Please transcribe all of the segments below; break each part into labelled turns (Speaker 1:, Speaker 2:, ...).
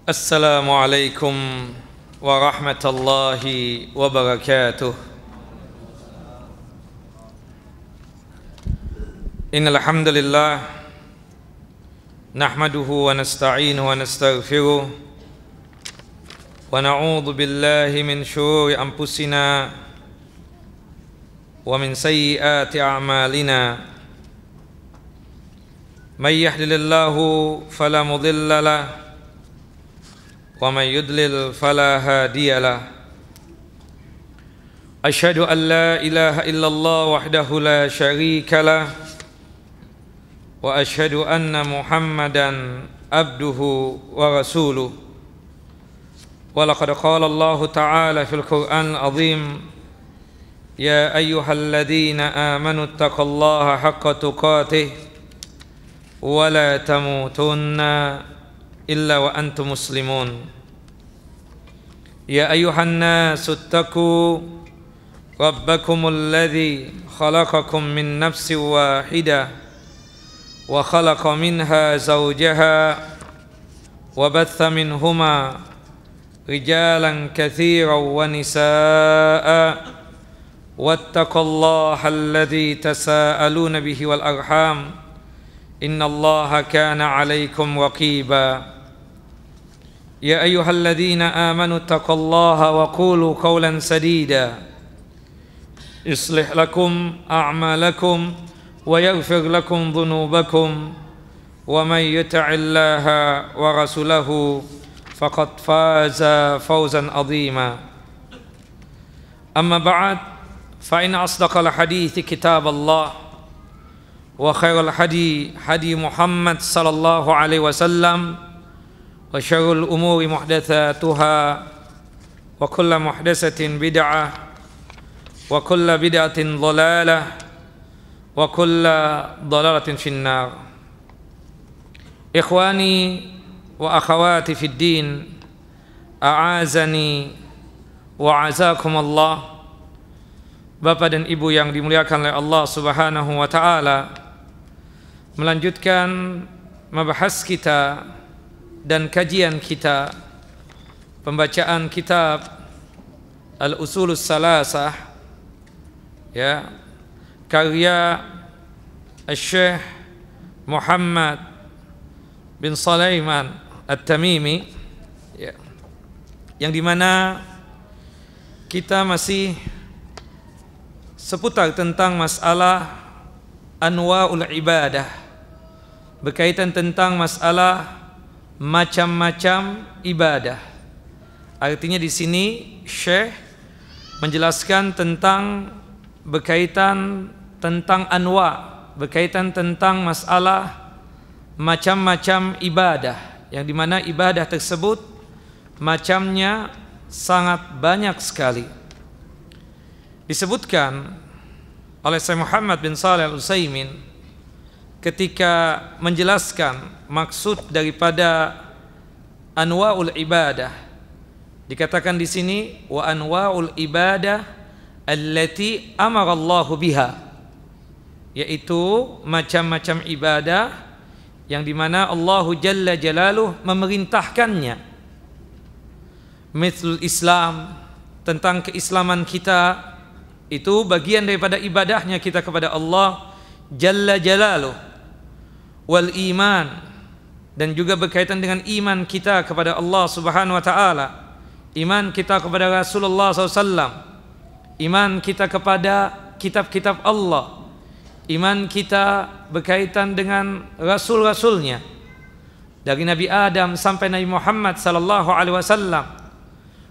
Speaker 1: Assalamualaikum warahmatullahi wabarakatuh. Innal hamdalillah nahmaduhu wa nasta'inuhu wa nastaghfiruh wa na'udzu billahi min syururi anfusina wa min sayyiati a'malina. May yahdihillahu fala mudilla lahu wa may yudlil fala hadiya lahu. Asyhadu an la ilaha illallah wahdahu la syarika lah wa asyhadu anna Muhammadan abduhu wa rasuluh. Wa laqad qala Allah ta'ala fil Qur'anil azim, ya ayyuhalladzina amanu taqullaha haqqa tuqatih wa la tamutunna illa wa antum muslimun. Ya ayyuhan nasu ittaqu rabbakumul ladzi khalaqakum min nafsin wahidah wa khalaqa minha zawjaha wa batha minhuma rijalan katsiran wa nisaa'a wattaqullaha alladzi tasaaluna bihi wal arham innallaha kana 'alaikum raqiba. Ya ayyuhalladzina amanu taqullaha wa qulu qawlan sadida yuslih lakum a'malakum wa yaghfir lakum dhunubakum wa may yuti'illaha wa rasulahu faqad faza fawzan 'azima. Amma ba'd, fa inna asdaqal hadithi kitaballah wa khairal hadi hadi Muhammad sallallahu alaihi wasallam wa syarrul umuri muhdatsatuha wa kullu muhdatsatin bid'ah wa kullu bid'atin dhalalah wa kullu dhalalatin finnar. Ikhwani wa akhawati fid din, a'azani wa azakumullah. Bapak dan Ibu yang dimuliakan oleh Allah Subhanahu wa taala, melanjutkan membahas kita dan kajian kita, pembacaan kitab Al-Usulus Salasah, ya, karya Syekh Muhammad bin Sulaiman At-Tamimi, ya, yang dimana kita masih seputar tentang masalah anwa'ul ibadah, berkaitan tentang masalah macam-macam ibadah. Artinya di sini Syekh menjelaskan tentang berkaitan tentang anwa', berkaitan tentang masalah macam-macam ibadah, yang dimana ibadah tersebut macamnya sangat banyak sekali. Disebutkan oleh Syekh Muhammad bin Shalih Al-Utsaimin ketika menjelaskan maksud daripada anwa'ul ibadah, dikatakan di sini wa anwa'ul ibadah allati amara Allah biha, yaitu macam-macam ibadah yang dimana Allah Jalla Jalaluh memerintahkannya. Mithlul Islam, tentang keislaman kita, itu bagian daripada ibadahnya kita kepada Allah Jalla Jalaluh. Wal iman, dan juga berkaitan dengan iman kita kepada Allah Subhanahu wa taala, iman kita kepada Rasulullah SAW, iman kita kepada kitab-kitab Allah, iman kita berkaitan dengan rasul-rasulnya dari Nabi Adam sampai Nabi Muhammad sallallahu alaihi wasallam.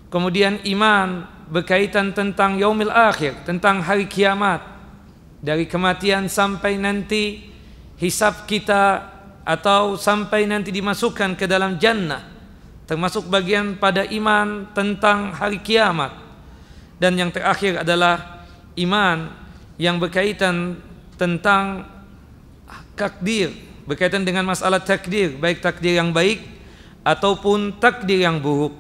Speaker 1: Kemudian iman berkaitan tentang yaumil akhir, tentang hari kiamat, dari kematian sampai nanti hisab kita, atau sampai nanti dimasukkan ke dalam jannah, termasuk bagian pada iman tentang hari kiamat. Dan yang terakhir adalah iman yang berkaitan tentang takdir, berkaitan dengan masalah takdir, baik takdir yang baik ataupun takdir yang buruk.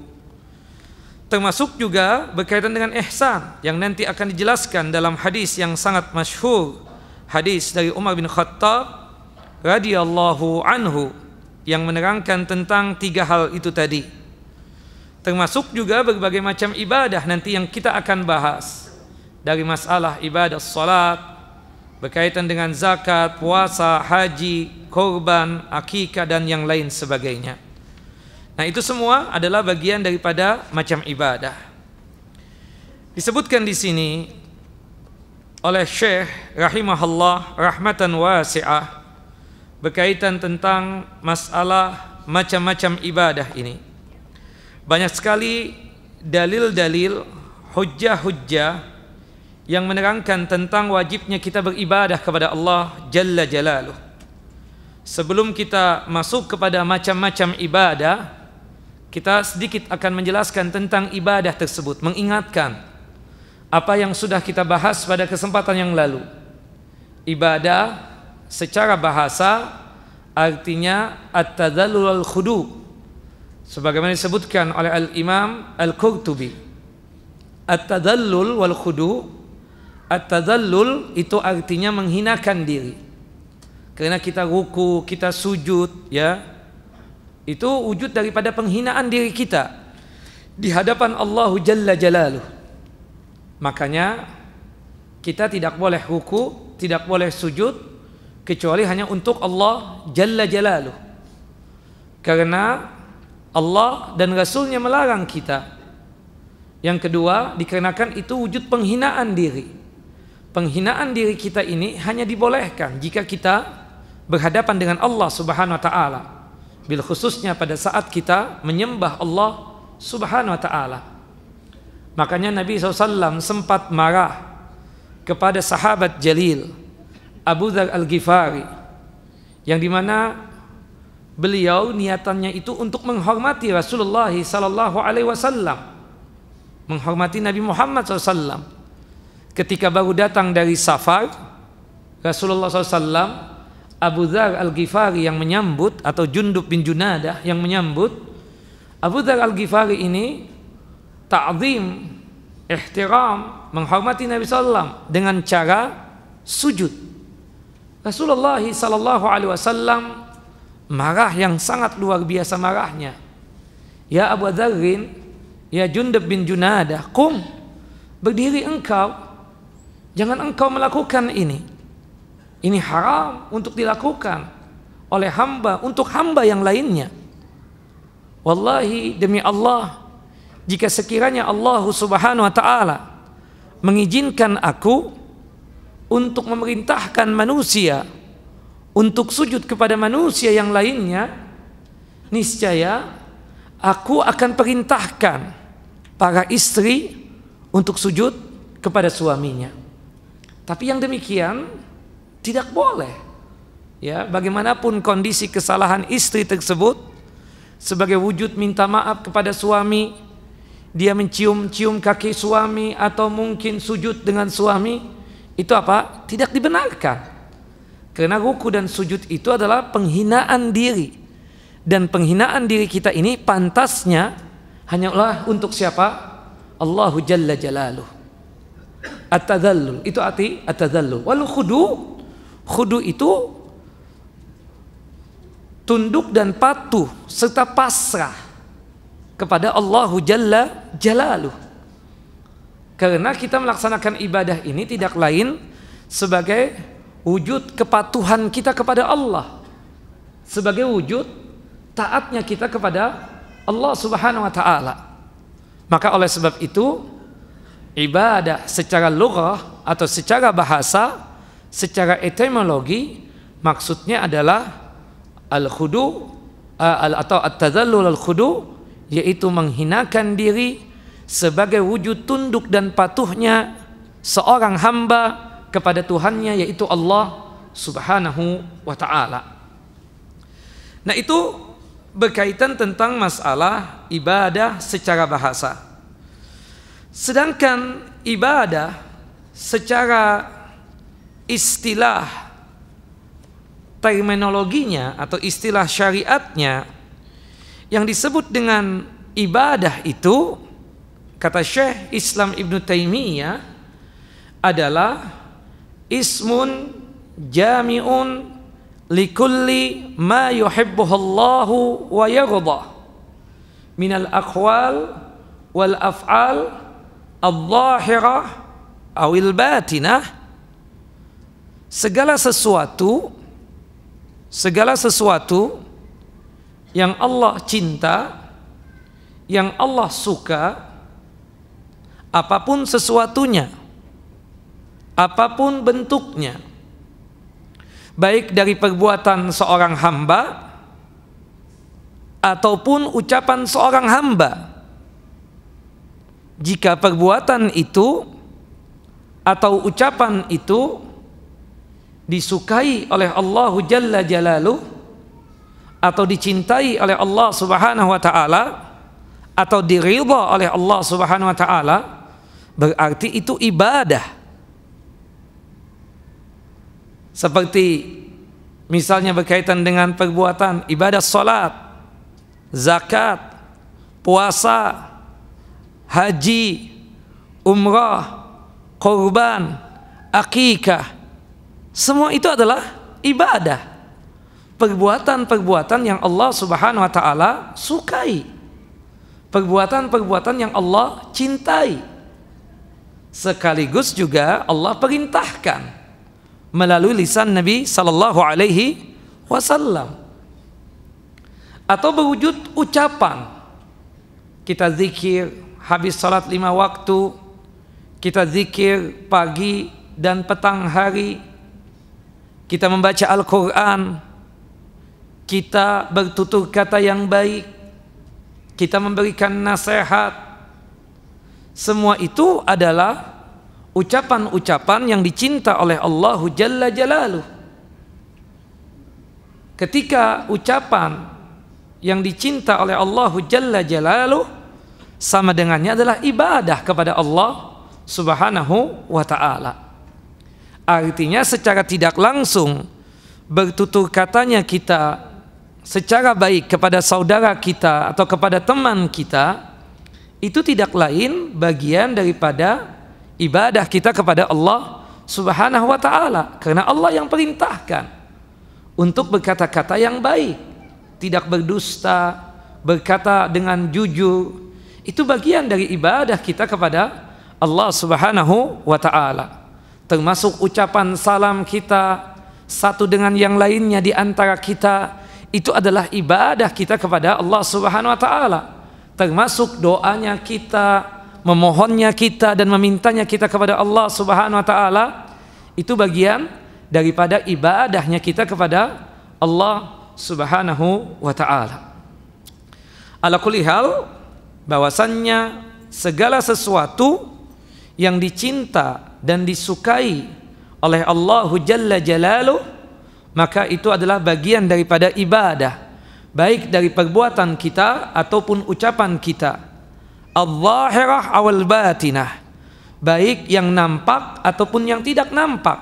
Speaker 1: Termasuk juga berkaitan dengan ihsan, yang nanti akan dijelaskan dalam hadis yang sangat masyhur, hadis dari Umar bin Khattab radhiyallahu anhu, yang menerangkan tentang tiga hal itu tadi. termasuk juga berbagai macam ibadah nanti yang kita akan bahas, dari masalah ibadah salat berkaitan dengan zakat, puasa, haji, korban, akikah dan yang lain sebagainya. Nah, itu semua adalah bagian daripada macam ibadah. Disebutkan di sini oleh Syekh rahimahullah rahmatan wasi'ah berkaitan tentang masalah macam-macam ibadah ini. Banyak sekali dalil-dalil, hujjah-hujjah yang menerangkan tentang wajibnya kita beribadah kepada Allah Jalla Jalaluh. Sebelum kita masuk kepada macam-macam ibadah, kita sedikit akan menjelaskan tentang ibadah tersebut, mengingatkan apa yang sudah kita bahas pada kesempatan yang lalu. Ibadah secara bahasa artinya at-tadallul wal khudu', sebagaimana disebutkan oleh Al-Imam Al-Qurtubi. At-tadallul wal khudu', at-tadallul itu artinya menghinakan diri. Karena kita ruku, kita sujud, ya, itu wujud daripada penghinaan diri kita di hadapan Allah Jalla Jalaluh. Makanya kita tidak boleh ruku, tidak boleh sujud kecuali hanya untuk Allah Jalla Jalaluh. Karena Allah dan Rasulnya melarang kita. Yang kedua, dikarenakan itu wujud penghinaan diri. Penghinaan diri kita ini hanya dibolehkan jika kita berhadapan dengan Allah Subhanahu wa ta'ala, bil khususnya pada saat kita menyembah Allah Subhanahu wa ta'ala. Makanya Nabi SAW sempat marah kepada sahabat Jalil Abu Dzar Al-Ghifari, yang dimana beliau niatannya itu untuk menghormati Rasulullah sallallahu alaihi wasallam, menghormati Nabi Muhammad SAW. Ketika baru datang dari safar, Rasulullah SAW, Abu Dzar Al-Ghifari yang menyambut, atau Jundub bin Junadah yang menyambut. Abu Dzar Al-Ghifari ini ta'zim, ihtiram, menghormati Nabi SAW dengan cara sujud. Rasulullah sallallahu alaihi wasallam marah yang sangat luar biasa marahnya. Ya Abu Dzarrin, ya Jundub bin Junadah, qum, berdiri engkau, jangan engkau melakukan ini. Ini haram untuk dilakukan oleh hamba untuk hamba yang lainnya. Wallahi, demi Allah, jika sekiranya Allah Subhanahu wa ta'ala mengizinkan aku untuk memerintahkan manusia untuk sujud kepada manusia yang lainnya, niscaya aku akan perintahkan para istri untuk sujud kepada suaminya. Tapi yang demikian tidak boleh. Ya, bagaimanapun kondisi kesalahan istri tersebut, sebagai wujud minta maaf kepada suami, dia mencium-cium kaki suami atau mungkin sujud dengan suami, itu apa? Tidak dibenarkan. Karena ruku dan sujud itu adalah penghinaan diri. Dan penghinaan diri kita ini pantasnya hanyalah untuk siapa? Allahu Jalla Jalaluh. At-tadallul, itu arti at-tadallul. Wal khudu', khudu' itu tunduk dan patuh serta pasrah kepada Allahu Jalla Jalaluh. Karena kita melaksanakan ibadah ini tidak lain sebagai wujud kepatuhan kita kepada Allah, sebagai wujud taatnya kita kepada Allah Subhanahu wa ta'ala. Maka oleh sebab itu, ibadah secara lughah atau secara bahasa, secara etimologi, maksudnya adalah al-khudu atau at-tadallul al-khudu, yaitu menghinakan diri sebagai wujud tunduk dan patuhnya seorang hamba kepada Tuhannya, yaitu Allah Subhanahu wa ta'ala. Nah, itu berkaitan tentang masalah ibadah secara bahasa. Sedangkan ibadah secara istilah terminologinya atau istilah syariatnya, yang disebut dengan ibadah itu, kata Syekh Islam Ibn Taimiyah, adalah ismun jami'un likulli ma yuhibbuhullahu wa yardah minal aqwal wal af'al adh-dhahirah awil batinah, segala sesuatu yang Allah cinta, yang Allah suka, apapun sesuatunya, apapun bentuknya, baik dari perbuatan seorang hamba ataupun ucapan seorang hamba, jika perbuatan itu atau ucapan itu disukai oleh Allah Jalla Jalaluh atau dicintai oleh Allah Subhanahu wa taala atau diridha oleh Allah Subhanahu wa taala, berarti itu ibadah. Seperti misalnya berkaitan dengan perbuatan ibadah salat, zakat, puasa, haji, umrah, kurban, akikah, semua itu adalah ibadah. Perbuatan-perbuatan yang Allah Subhanahu wa taala sukai, perbuatan-perbuatan yang Allah cintai, sekaligus juga Allah perintahkan melalui lisan Nabi sallallahu alaihi wasallam. Atau berwujud ucapan, kita zikir habis salat 5 waktu, kita zikir pagi dan petang hari, kita membaca Al-Quran, kita bertutur kata yang baik, kita memberikan nasihat, semua itu adalah ucapan-ucapan yang dicinta oleh Allah Jalla Jalaluh. Ketika ucapan yang dicinta oleh Allah Jalla Jalaluh, sama dengannya adalah ibadah kepada Allah Subhanahu wa ta'ala. Artinya secara tidak langsung bertutur katanya kita secara baik kepada saudara kita atau kepada teman kita, itu tidak lain bagian daripada ibadah kita kepada Allah Subhanahu wa ta'ala. Karena Allah yang perintahkan untuk berkata-kata yang baik, tidak berdusta, berkata dengan jujur. Itu bagian dari ibadah kita kepada Allah Subhanahu wa ta'ala. Termasuk ucapan salam kita satu dengan yang lainnya di antara kita, itu adalah ibadah kita kepada Allah Subhanahu wa ta'ala. Termasuk doanya kita, memohonnya kita dan memintanya kita kepada Allah Subhanahu wa ta'ala, itu bagian daripada ibadahnya kita kepada Allah Subhanahu wa ta'ala. Ala kulli hal, bahwasannya segala sesuatu yang dicinta dan disukai oleh Allah Jalla Jalaluh, maka itu adalah bagian daripada ibadah, baik dari perbuatan kita ataupun ucapan kita, al-zahirah awal batinah, baik yang nampak ataupun yang tidak nampak,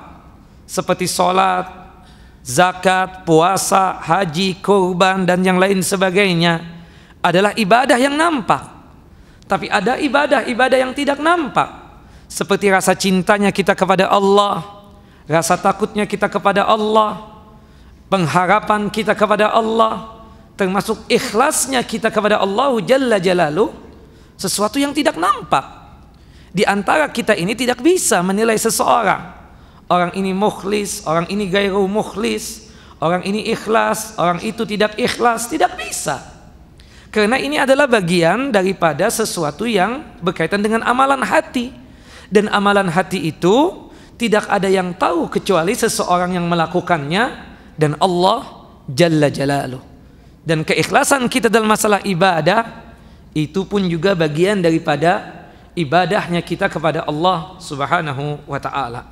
Speaker 1: seperti sholat, zakat, puasa, haji, kurban dan yang lain sebagainya, adalah ibadah yang nampak. Tapi ada ibadah-ibadah yang tidak nampak, seperti rasa cintanya kita kepada Allah, rasa takutnya kita kepada Allah, pengharapan kita kepada Allah, termasuk ikhlasnya kita kepada Allah Jalla Jalaluh, sesuatu yang tidak nampak. Di antara kita ini tidak bisa menilai seseorang, orang ini mukhlis, orang ini gairu mukhlis, orang ini ikhlas, orang itu tidak ikhlas, tidak bisa. Karena ini adalah bagian daripada sesuatu yang berkaitan dengan amalan hati, dan amalan hati itu tidak ada yang tahu kecuali seseorang yang melakukannya dan Allah Jalla Jalaluh. Dan keikhlasan kita dalam masalah ibadah itu pun juga bagian daripada ibadahnya kita kepada Allah Subhanahu wa ta'ala.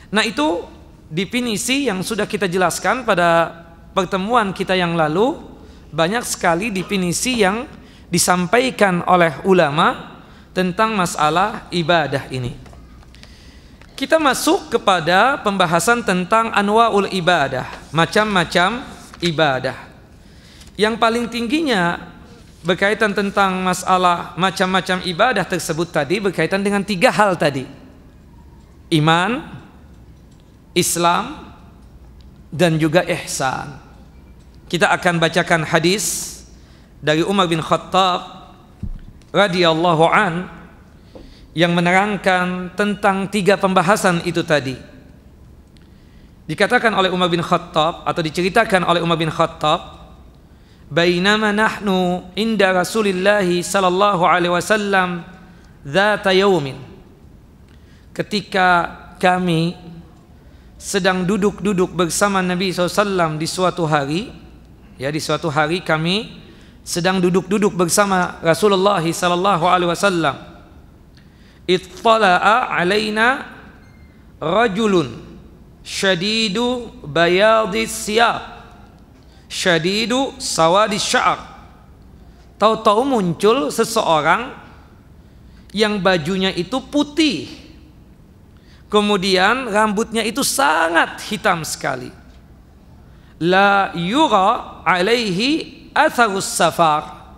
Speaker 1: Nah, itu definisi yang sudah kita jelaskan pada pertemuan kita yang lalu. Banyak sekali definisi yang disampaikan oleh ulama tentang masalah ibadah ini. Kita masuk kepada pembahasan tentang anwa'ul ibadah, macam-macam ibadah. Yang paling tingginya berkaitan tentang masalah macam-macam ibadah tersebut tadi berkaitan dengan 3 hal tadi: iman, Islam, dan juga ihsan. Kita akan bacakan hadis dari Umar bin Khattab radhiyallahu an yang menerangkan tentang 3 pembahasan itu tadi. Dikatakan oleh Umar bin Khattab atau diceritakan oleh Umar bin Khattab, bainama nahnu inda Rasulillah sallallahu alaihi wasallam dzata yaumin, ketika kami sedang duduk-duduk bersama Nabi SAW di suatu hari, ya, di suatu hari kami sedang duduk-duduk bersama Rasulullah sallallahu alaihi wasallam. Ittala'a alaina rajulun syadidu bayadis siyab syadidu sawadis sya'ar. Tahu-tahu muncul seseorang yang bajunya itu putih, kemudian rambutnya itu sangat hitam sekali. La yura alaihi atharus safar,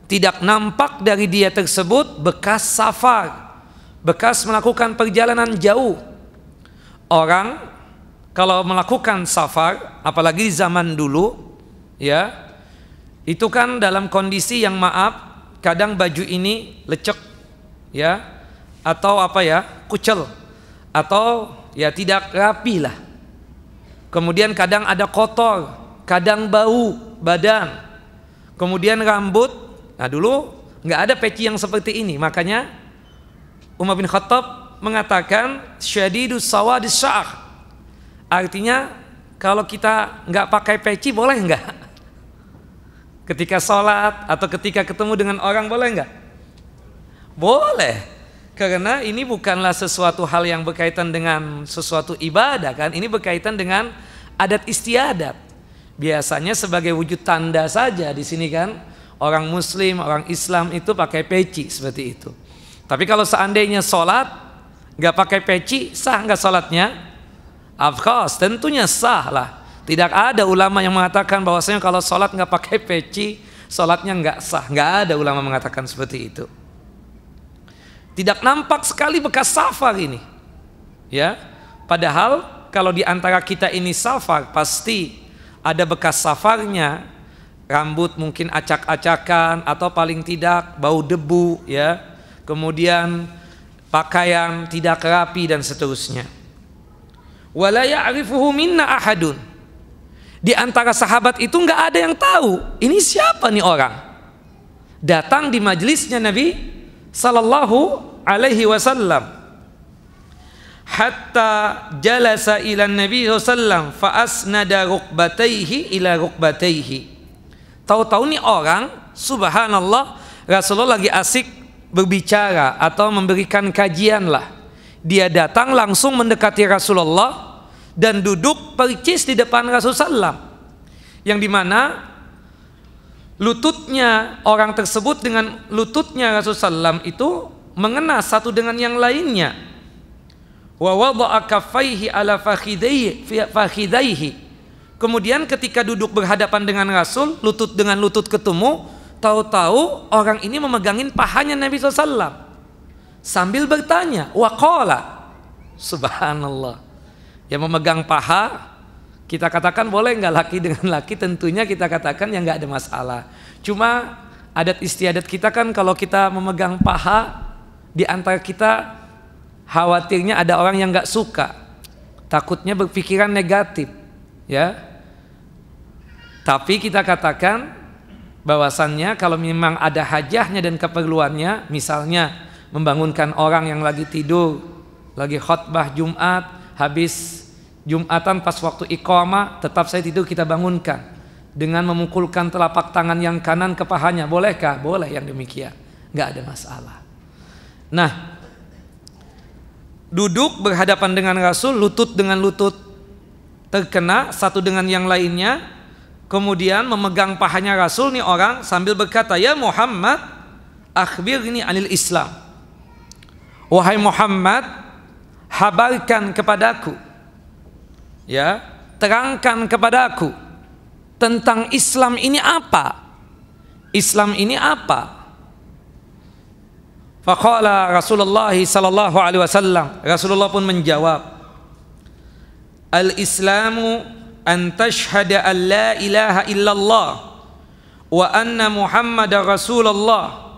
Speaker 1: tidak nampak dari dia tersebut bekas safar, bekas melakukan perjalanan jauh. Orang kalau melakukan safar, apalagi zaman dulu, ya, itu kan dalam kondisi yang maaf, kadang baju ini lecek, ya, atau apa ya, kucel, atau ya tidak rapi lah. Kemudian kadang ada kotor, kadang bau badan, kemudian rambut. Nah dulu nggak ada peci yang seperti ini, makanya Umar bin Khattab mengatakan syadidus sawadis sya'ar, artinya kalau kita nggak pakai peci boleh nggak? Ketika sholat atau ketika ketemu dengan orang boleh nggak? Boleh, karena ini bukanlah sesuatu hal yang berkaitan dengan sesuatu ibadah kan, ini berkaitan dengan adat istiadat. Biasanya sebagai wujud tanda saja di sini kan, orang Muslim, orang Islam itu pakai peci seperti itu. Tapi kalau seandainya sholat nggak pakai peci, sah nggak sholatnya? Of course, tentunya sah lah. Tidak ada ulama yang mengatakan bahwasanya kalau sholat nggak pakai peci, sholatnya nggak sah. Nggak ada ulama mengatakan seperti itu. Tidak nampak sekali bekas safar ini, ya. Padahal kalau di antara kita ini safar, pasti ada bekas safarnya. Rambut mungkin acak-acakan atau paling tidak bau debu, ya. Kemudian pakaian tidak rapi dan seterusnya. Wala ya'rifuhu minna ahadun. Di antara sahabat itu nggak ada yang tahu ini siapa nih orang. Datang di majelisnya Nabi sallallahu alaihi wasallam. Hatta jalasa ila Nabi sallam fa asnada rukbatayhi ila rukbatayhi. Tahu-tahu nih orang, subhanallah, Rasulullah lagi asik berbicara atau memberikan kajian lah. Dia datang langsung mendekati Rasulullah dan duduk percis di depan Rasulullah, yang dimana lututnya orang tersebut dengan lututnya Rasulullah itu mengena satu dengan yang lainnya. Wa wada'a kaffaihi ala fakhidaihi. Kemudian ketika duduk berhadapan dengan Rasul, lutut dengan lutut ketemu, tahu-tahu orang ini memegangin pahanya Nabi SAW sambil bertanya, waqala, subhanallah. Yang memegang paha, kita katakan boleh nggak laki dengan laki? Tentunya kita katakan ya nggak ada masalah. Cuma adat istiadat kita kan kalau kita memegang paha, di antara kita khawatirnya ada orang yang nggak suka, takutnya berpikiran negatif, ya. Tapi kita katakan bahwasannya kalau memang ada hajahnya dan keperluannya, misalnya membangunkan orang yang lagi tidur, lagi khutbah Jumat, habis Jumatan pas waktu iqamah, tetap saya tidur, kita bangunkan dengan memukulkan telapak tangan yang kanan ke pahanya, bolehkah? Boleh yang demikian, nggak ada masalah. Nah, duduk berhadapan dengan Rasul, lutut dengan lutut terkena satu dengan yang lainnya. Kemudian memegang pahanya Rasul nih orang sambil berkata, ya Muhammad, akhbirni anil Islam. Wahai Muhammad, habarkan kepadaku, ya, terangkan kepadaku tentang Islam ini apa? Islam ini apa? Faqala Rasulullah sallallahu alaihi wasallam, Rasulullah pun menjawab, al-Islamu an tashhada an la ilaha illallah wa anna Muhammadar Rasulullah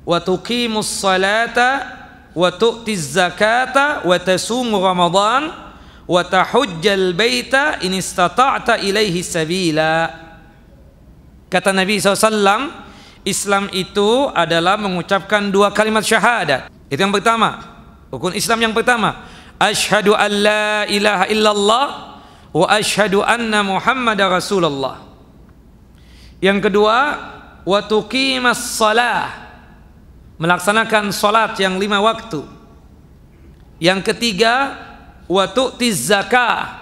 Speaker 1: wa tuqimus salata wa tu'tiz zakata wa tasumu Ramadan wa tahujjal baita in istata'ta ilaihi sabila. Kata Nabi SAW, Islam itu adalah mengucapkan 2 kalimat syahadat. Itu yang pertama, rukun Islam yang pertama. Asyhadu an la ilaha illallah wa asyhadu anna Muhammadar Rasulullah. Yang kedua, wa tuqimas shalah, melaksanakan salat yang 5 waktu. Yang ketiga, wa tu'tiz zakah,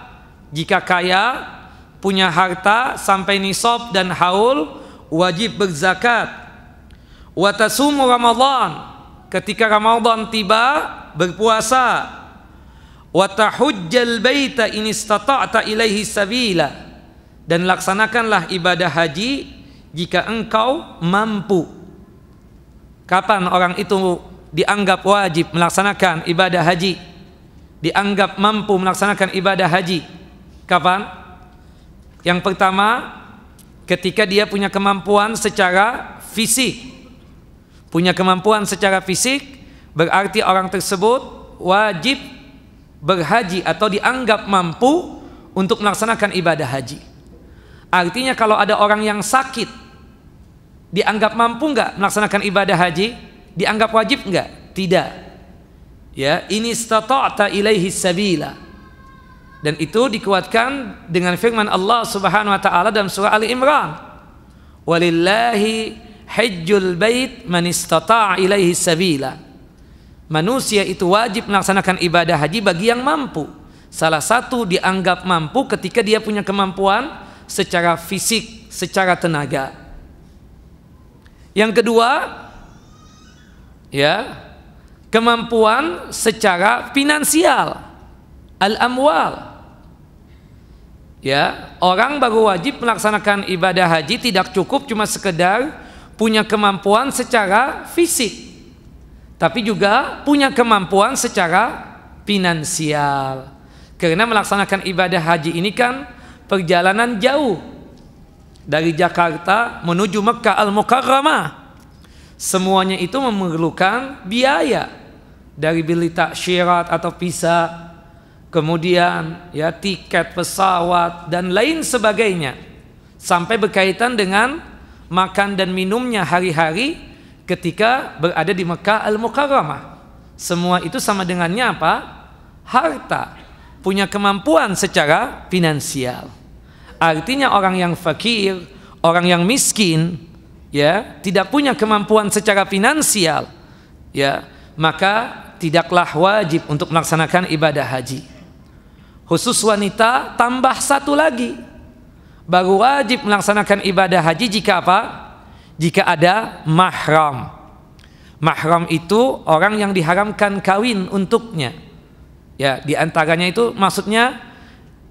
Speaker 1: jika kaya, punya harta sampai nisab dan haul, wajib berzakat. Wa tasumu Ramadan, ketika Ramadan tiba berpuasa. Wa tahujjal baita in istata'ta ilaihi sabila, dan laksanakanlah ibadah haji jika engkau mampu. Kapan orang itu dianggap wajib melaksanakan ibadah haji, dianggap mampu melaksanakan ibadah haji? Kapan? Yang pertama, ketika dia punya kemampuan secara fisik. Punya kemampuan secara fisik berarti orang tersebut wajib berhaji atau dianggap mampu untuk melaksanakan ibadah haji. Artinya kalau ada orang yang sakit, dianggap mampu enggak melaksanakan ibadah haji? Dianggap wajib enggak? Tidak. Ya, ini istata'ta ilaihi sabila. Dan itu dikuatkan dengan firman Allah Subhanahu wa taala dalam surah Ali Imran. Walillahi hajjul bait man istata'a ilaihi sabila. Manusia itu wajib melaksanakan ibadah haji bagi yang mampu. Salah satu dianggap mampu ketika dia punya kemampuan secara fisik, secara tenaga. Yang kedua, ya, kemampuan secara finansial, al-amwal. Ya, orang baru wajib melaksanakan ibadah haji tidak cukup cuma sekedar punya kemampuan secara fisik, tapi juga punya kemampuan secara finansial. Karena melaksanakan ibadah haji ini kan perjalanan jauh dari Jakarta menuju Mekkah Al-Mukarramah. Semuanya itu memerlukan biaya, dari beli taksyirat atau visa, kemudian ya tiket pesawat dan lain sebagainya, sampai berkaitan dengan makan dan minumnya hari-hari ketika berada di Mekkah Al-Mukarramah. Semua itu sama dengannya apa? Harta, punya kemampuan secara finansial. Artinya orang yang fakir, orang yang miskin, ya, tidak punya kemampuan secara finansial, ya, maka tidaklah wajib untuk melaksanakan ibadah haji. Khusus wanita tambah satu lagi, baru wajib melaksanakan ibadah haji jika apa? Jika ada mahram. Mahram itu orang yang diharamkan kawin untuknya. Ya, diantaranya itu maksudnya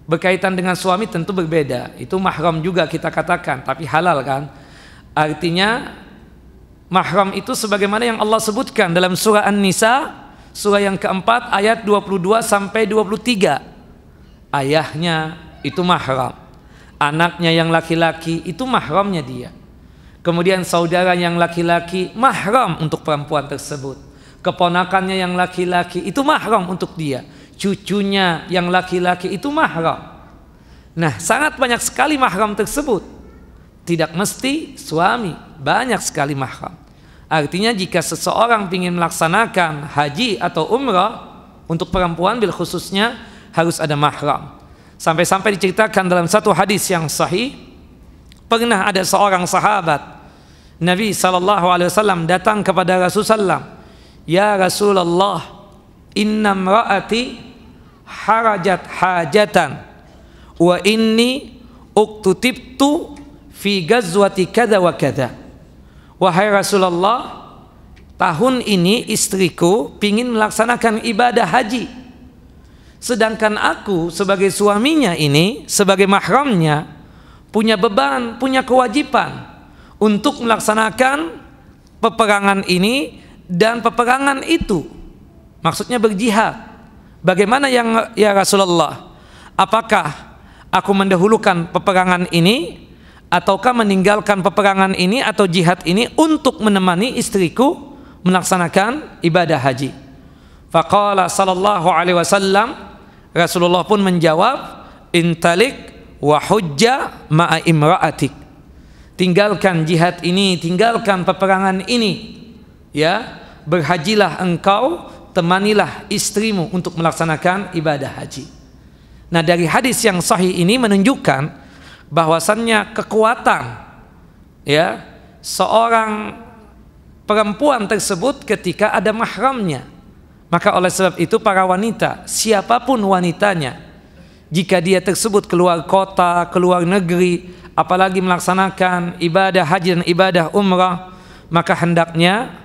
Speaker 1: berkaitan dengan suami tentu berbeda. Itu mahram juga kita katakan, tapi halal kan? Artinya mahram itu sebagaimana yang Allah sebutkan dalam surah An-Nisa, surah yang keempat ayat 22 sampai 23. Ayahnya itu mahram, anaknya yang laki-laki itu mahramnya dia. Kemudian saudara yang laki-laki mahram untuk perempuan tersebut. Keponakannya yang laki-laki itu mahram untuk dia. Cucunya yang laki-laki itu mahram. Nah, sangat banyak sekali mahram tersebut. Tidak mesti suami, banyak sekali mahram. Artinya jika seseorang ingin melaksanakan haji atau umrah, untuk perempuan bil khususnya harus ada mahram. Sampai-sampai diceritakan dalam satu hadis yang sahih, pernah ada seorang sahabat Nabi SAW datang kepada Rasulullah, ya Rasulullah, inna mraati harajat hajatan wa inni uktutibtu fi gazwati kada wa kada. Wahai Rasulullah, tahun ini istriku ingin melaksanakan ibadah haji, sedangkan aku sebagai suaminya ini, sebagai mahramnya, punya beban, punya kewajiban untuk melaksanakan peperangan ini dan peperangan itu, maksudnya berjihad. Bagaimana ya Rasulullah? Apakah aku mendahulukan peperangan ini ataukah meninggalkan peperangan ini atau jihad ini untuk menemani istriku melaksanakan ibadah haji? Faqala sallallahu alaihi wasallam, Rasulullah pun menjawab, intalik wa hujja ma'a imra'atik. Tinggalkan jihad ini, tinggalkan peperangan ini, ya, berhajilah engkau, temanilah istrimu untuk melaksanakan ibadah haji. Nah, dari hadis yang sahih ini menunjukkan bahwasannya kekuatan, ya, seorang perempuan tersebut ketika ada mahramnya. Maka oleh sebab itu para wanita, siapapun wanitanya, jika dia tersebut keluar kota, keluar negeri, apalagi melaksanakan ibadah haji dan ibadah umrah, maka hendaknya,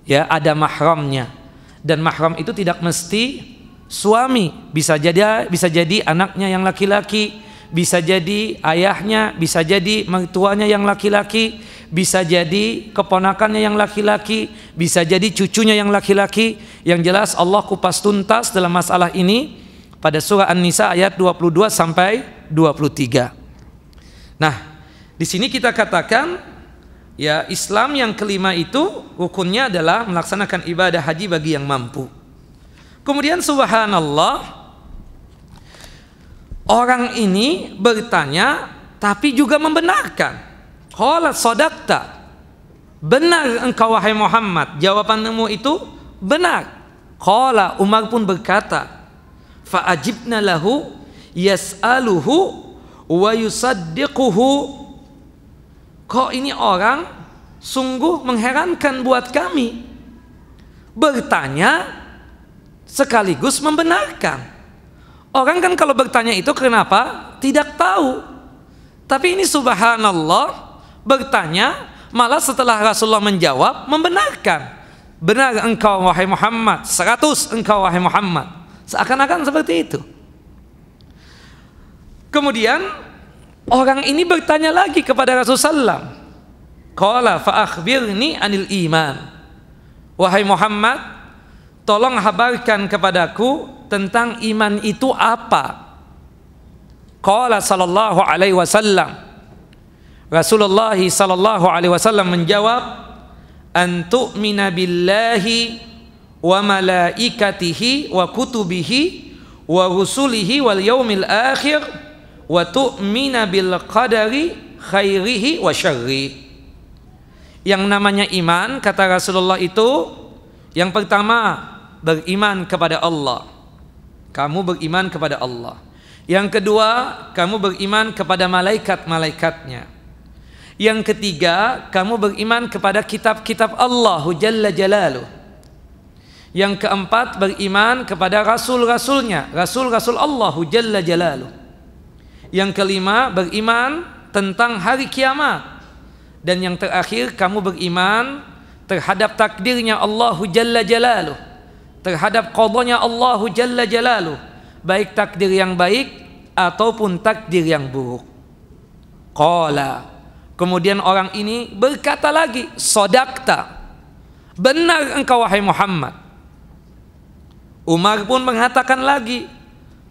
Speaker 1: ya, ada mahramnya. Dan mahram itu tidak mesti suami, bisa jadi anaknya yang laki-laki, bisa jadi ayahnya, bisa jadi mertuanya yang laki-laki, bisa jadi keponakannya yang laki-laki, bisa jadi cucunya yang laki-laki. Yang jelas Allah kupas tuntas dalam masalah ini pada surah An-Nisa ayat 22 sampai 23. Nah, di sini kita katakan, ya, Islam yang kelima itu rukunnya adalah melaksanakan ibadah haji bagi yang mampu. Kemudian subhanallah, orang ini bertanya tapi juga membenarkan. Qala sadaqta, benar engkau wahai Muhammad, jawabanmu itu benar. Qala, Umar pun berkata, fa ajibna lahu yas'aluhu wa yusaddiquhu. Kok ini orang sungguh mengherankan buat kami, bertanya sekaligus membenarkan. Orang kan kalau bertanya itu kenapa? Tidak tahu. Tapi ini subhanallah, bertanya malah setelah Rasulullah menjawab membenarkan. Benar engkau wahai Muhammad, 100 engkau wahai Muhammad. Seakan-akan seperti itu. Kemudian orang ini bertanya lagi kepada Rasulullah, qala fa akhbirni anil iman. Wahai Muhammad, tolong habarkan kepadaku tentang iman itu apa? Qala sallallahu alaihi wasallam, Rasulullah sallallahu alaihi wasallam menjawab, an tu'mina billahi wa malaikatihi wa kutubihi wa rusulihi wal yaumil akhir wa tu'mina bil qadari khairihi wa syarri. Yang namanya iman, kata Rasulullah, itu yang pertama beriman kepada Allah. Kamu beriman kepada Allah. Yang kedua, kamu beriman kepada malaikat-malaikatnya. Yang ketiga, kamu beriman kepada kitab-kitab Allah Jalla Jalaluh. Yang keempat, beriman kepada rasul-rasulnya, rasul-rasul Allah Jalla Jalaluh. Yang kelima, beriman tentang hari kiamat. Dan yang terakhir, kamu beriman terhadap takdirnya Allah Jalla Jalaluh, terhadap qadanya Allah Jalla Jalaluh, baik takdir yang baik ataupun takdir yang buruk. Qala, kemudian orang ini berkata lagi, sadaqta, benar engkau wahai Muhammad. Umar pun mengatakan lagi,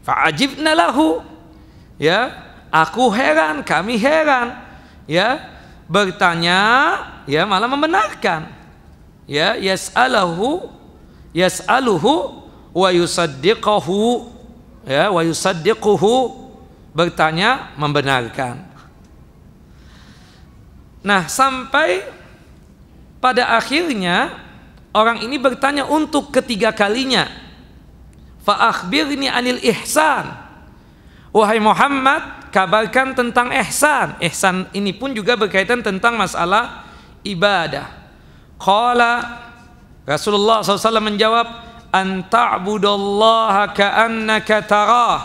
Speaker 1: fa'ajibna lahu, ya, aku heran, kami heran, ya, bertanya, ya, malah membenarkan, ya, yas'aluhu wa yusaddiquhu, ya, wa yusaddiquhu, bertanya membenarkan. Nah, sampai pada akhirnya orang ini bertanya untuk ketiga kalinya, fa akhbirni anil ihsan. Wahai Muhammad, kabarkan tentang ihsan. Ihsan ini pun juga berkaitan tentang masalah ibadah. Qala, Rasulullah SAW menjawab, an ta'budallaha ka'annaka tarah,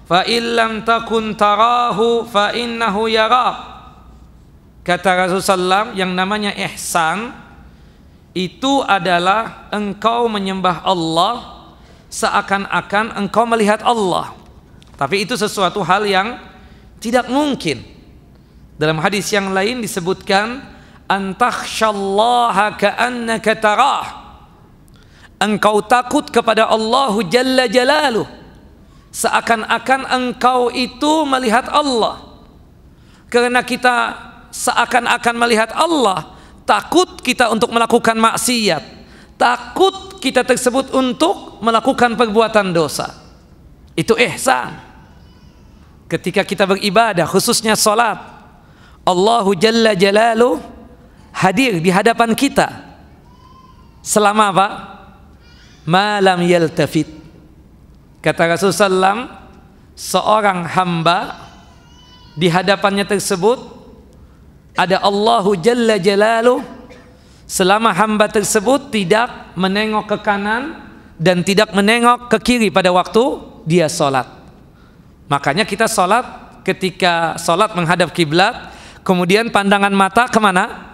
Speaker 1: fa illam takun tarahu fa innahu yarak. Kata Rasulullah SAW, yang namanya ihsan itu adalah engkau menyembah Allah seakan-akan engkau melihat Allah. Tapi itu sesuatu hal yang tidak mungkin. Dalam hadis yang lain disebutkan, antakhshallaha ka'annaka tarah, engkau takut kepada Allah Jalla Jalaluh seakan-akan engkau itu melihat Allah. karena kita seakan-akan melihat Allah, takut kita untuk melakukan maksiat, takut kita tersebut untuk melakukan perbuatan dosa. Itu ihsan. Ketika kita beribadah, khususnya salat, Allahu Jalla Jalaluh hadir di hadapan kita selama apa? Malam yaltafit. Kata Rasulullah SAW, seorang hamba di hadapannya tersebut ada Allahu Jalla Jalaluh, selama hamba tersebut tidak menengok ke kanan dan tidak menengok ke kiri pada waktu dia sholat. Makanya kita sholat, ketika sholat menghadap kiblat, kemudian pandangan mata kemana?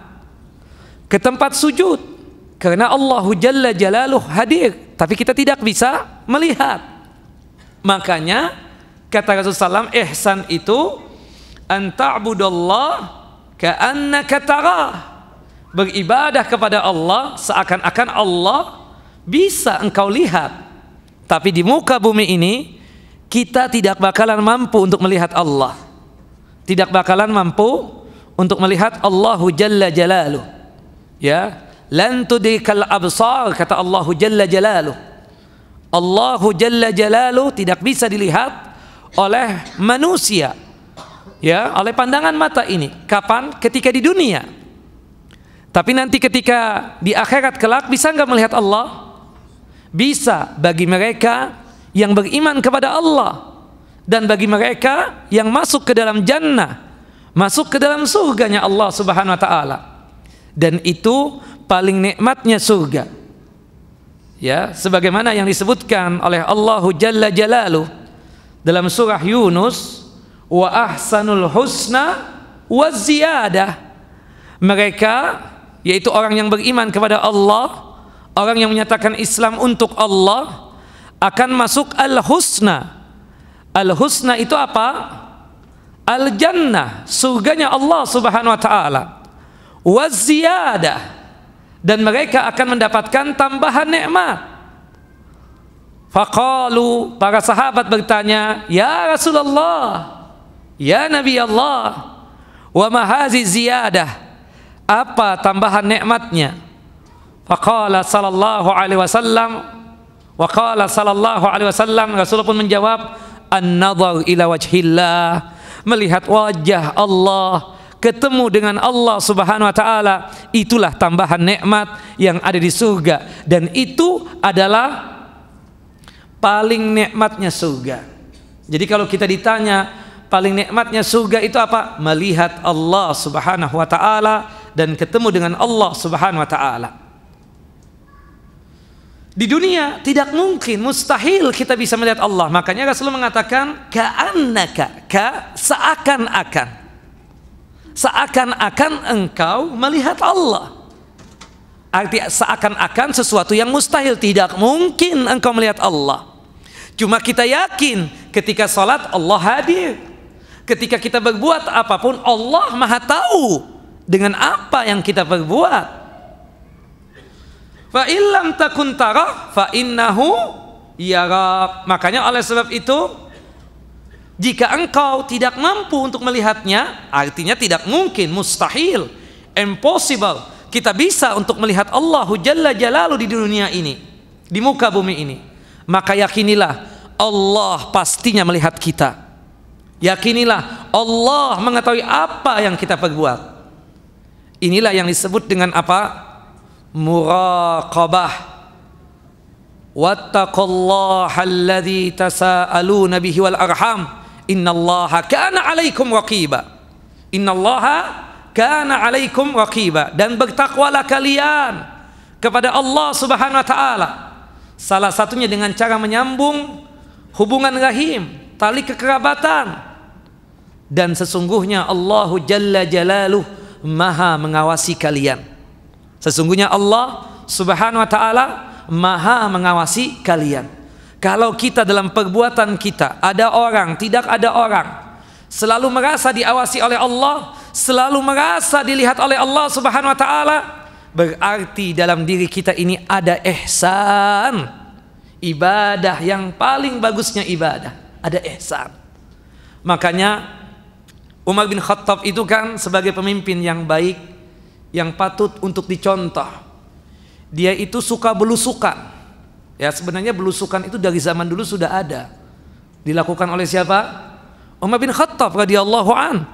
Speaker 1: Ke tempat sujud, karena Allahu Jalla Jalaluh hadir, tapi kita tidak bisa melihat. Makanya kata Rasulullah SAW, ihsan itu an ta'budallah ka'annaka tarah, beribadah kepada Allah seakan-akan Allah bisa engkau lihat. Tapi di muka bumi ini kita tidak bakalan mampu untuk melihat Allah, tidak bakalan mampu untuk melihat Allahu Jalla Jalaluh. Ya, lan tudrikal absar, kata Allahu Jalla Jalaluh. Allahu Jalla Jalaluh tidak bisa dilihat oleh manusia, ya, oleh pandangan mata ini. Kapan? Ketika di dunia. Tapi nanti ketika di akhirat kelak bisa nggak melihat Allah? Bisa, bagi mereka yang beriman kepada Allah dan bagi mereka yang masuk ke dalam jannah, masuk ke dalam surganya Allah Subhanahu wa taala. Dan itu paling nikmatnya surga. Ya, sebagaimana yang disebutkan oleh Allahu Jalla Jalaluh dalam surah Yunus, wa ahsanul husna wa ziyadah. Mereka, yaitu orang yang beriman kepada Allah, orang yang menyatakan Islam untuk Allah, akan masuk al-husna. Al-husna itu apa? Al-jannah, surganya Allah Subhanahu wa taala. Wa ziyadah, dan mereka akan mendapatkan tambahan nikmat. Faqalu, para sahabat bertanya, ya Rasulullah, ya Nabi Allah, wa ma hazi ziyadah, apa tambahan nikmatnya? Faqala sallallahu alaihi wasallam, wa qala sallallahu alaihi wasallam, Rasulullah pun menjawab, an-nadhar ila wajhillah, melihat wajah Allah, ketemu dengan Allah Subhanahu wa taala, itulah tambahan nikmat yang ada di surga, dan itu adalah paling nikmatnya surga. Jadi kalau kita ditanya paling nikmatnya surga itu apa? Melihat Allah Subhanahu wa taala dan ketemu dengan Allah Subhanahu wa taala. Di dunia tidak mungkin, mustahil kita bisa melihat Allah. Makanya Rasulullah mengatakan ka'annaka, seakan-akan, seakan-akan engkau melihat Allah. Arti seakan-akan sesuatu yang mustahil, tidak mungkin engkau melihat Allah. Cuma kita yakin ketika sholat Allah hadir, ketika kita berbuat apapun Allah maha tahu dengan apa yang kita perbuat. Fa illam takun tarah fa innahu yarak. Makanya oleh sebab itu, jika engkau tidak mampu untuk melihatnya, artinya tidak mungkin, mustahil, impossible, kita bisa untuk melihat Allahu Jalla Jalaluh di dunia ini, di muka bumi ini. Maka yakinilah Allah pastinya melihat kita. Yakinilah Allah mengetahui apa yang kita perbuat. Inilah yang disebut dengan apa? Muraqabah. Wattaqullaha alladzi tasaaluna bihi wal arham, innallaha kana 'alaikum raqiba. Innallaha kana 'alaikum raqiba. Dan bertakwalah kalian kepada Allah Subhanahu wa taala. Salah satunya dengan cara menyambung hubungan rahim, tali kekerabatan. Dan sesungguhnya Allahu Jalla Jalaluh maha mengawasi kalian. Sesungguhnya Allah Subhanahu wa taala maha mengawasi kalian. Kalau kita dalam perbuatan kita, ada orang, tidak ada orang, selalu merasa diawasi oleh Allah, selalu merasa dilihat oleh Allah Subhanahu wa taala, berarti dalam diri kita ini ada ihsan. Ibadah yang paling bagusnya ibadah, ada ihsan. Makanya Umar bin Khattab itu kan sebagai pemimpin yang baik, yang patut untuk dicontoh. Dia itu suka belusukan. Ya, sebenarnya belusukan itu dari zaman dulu sudah ada. Dilakukan oleh siapa? Umar bin Khattab radhiyallahu an.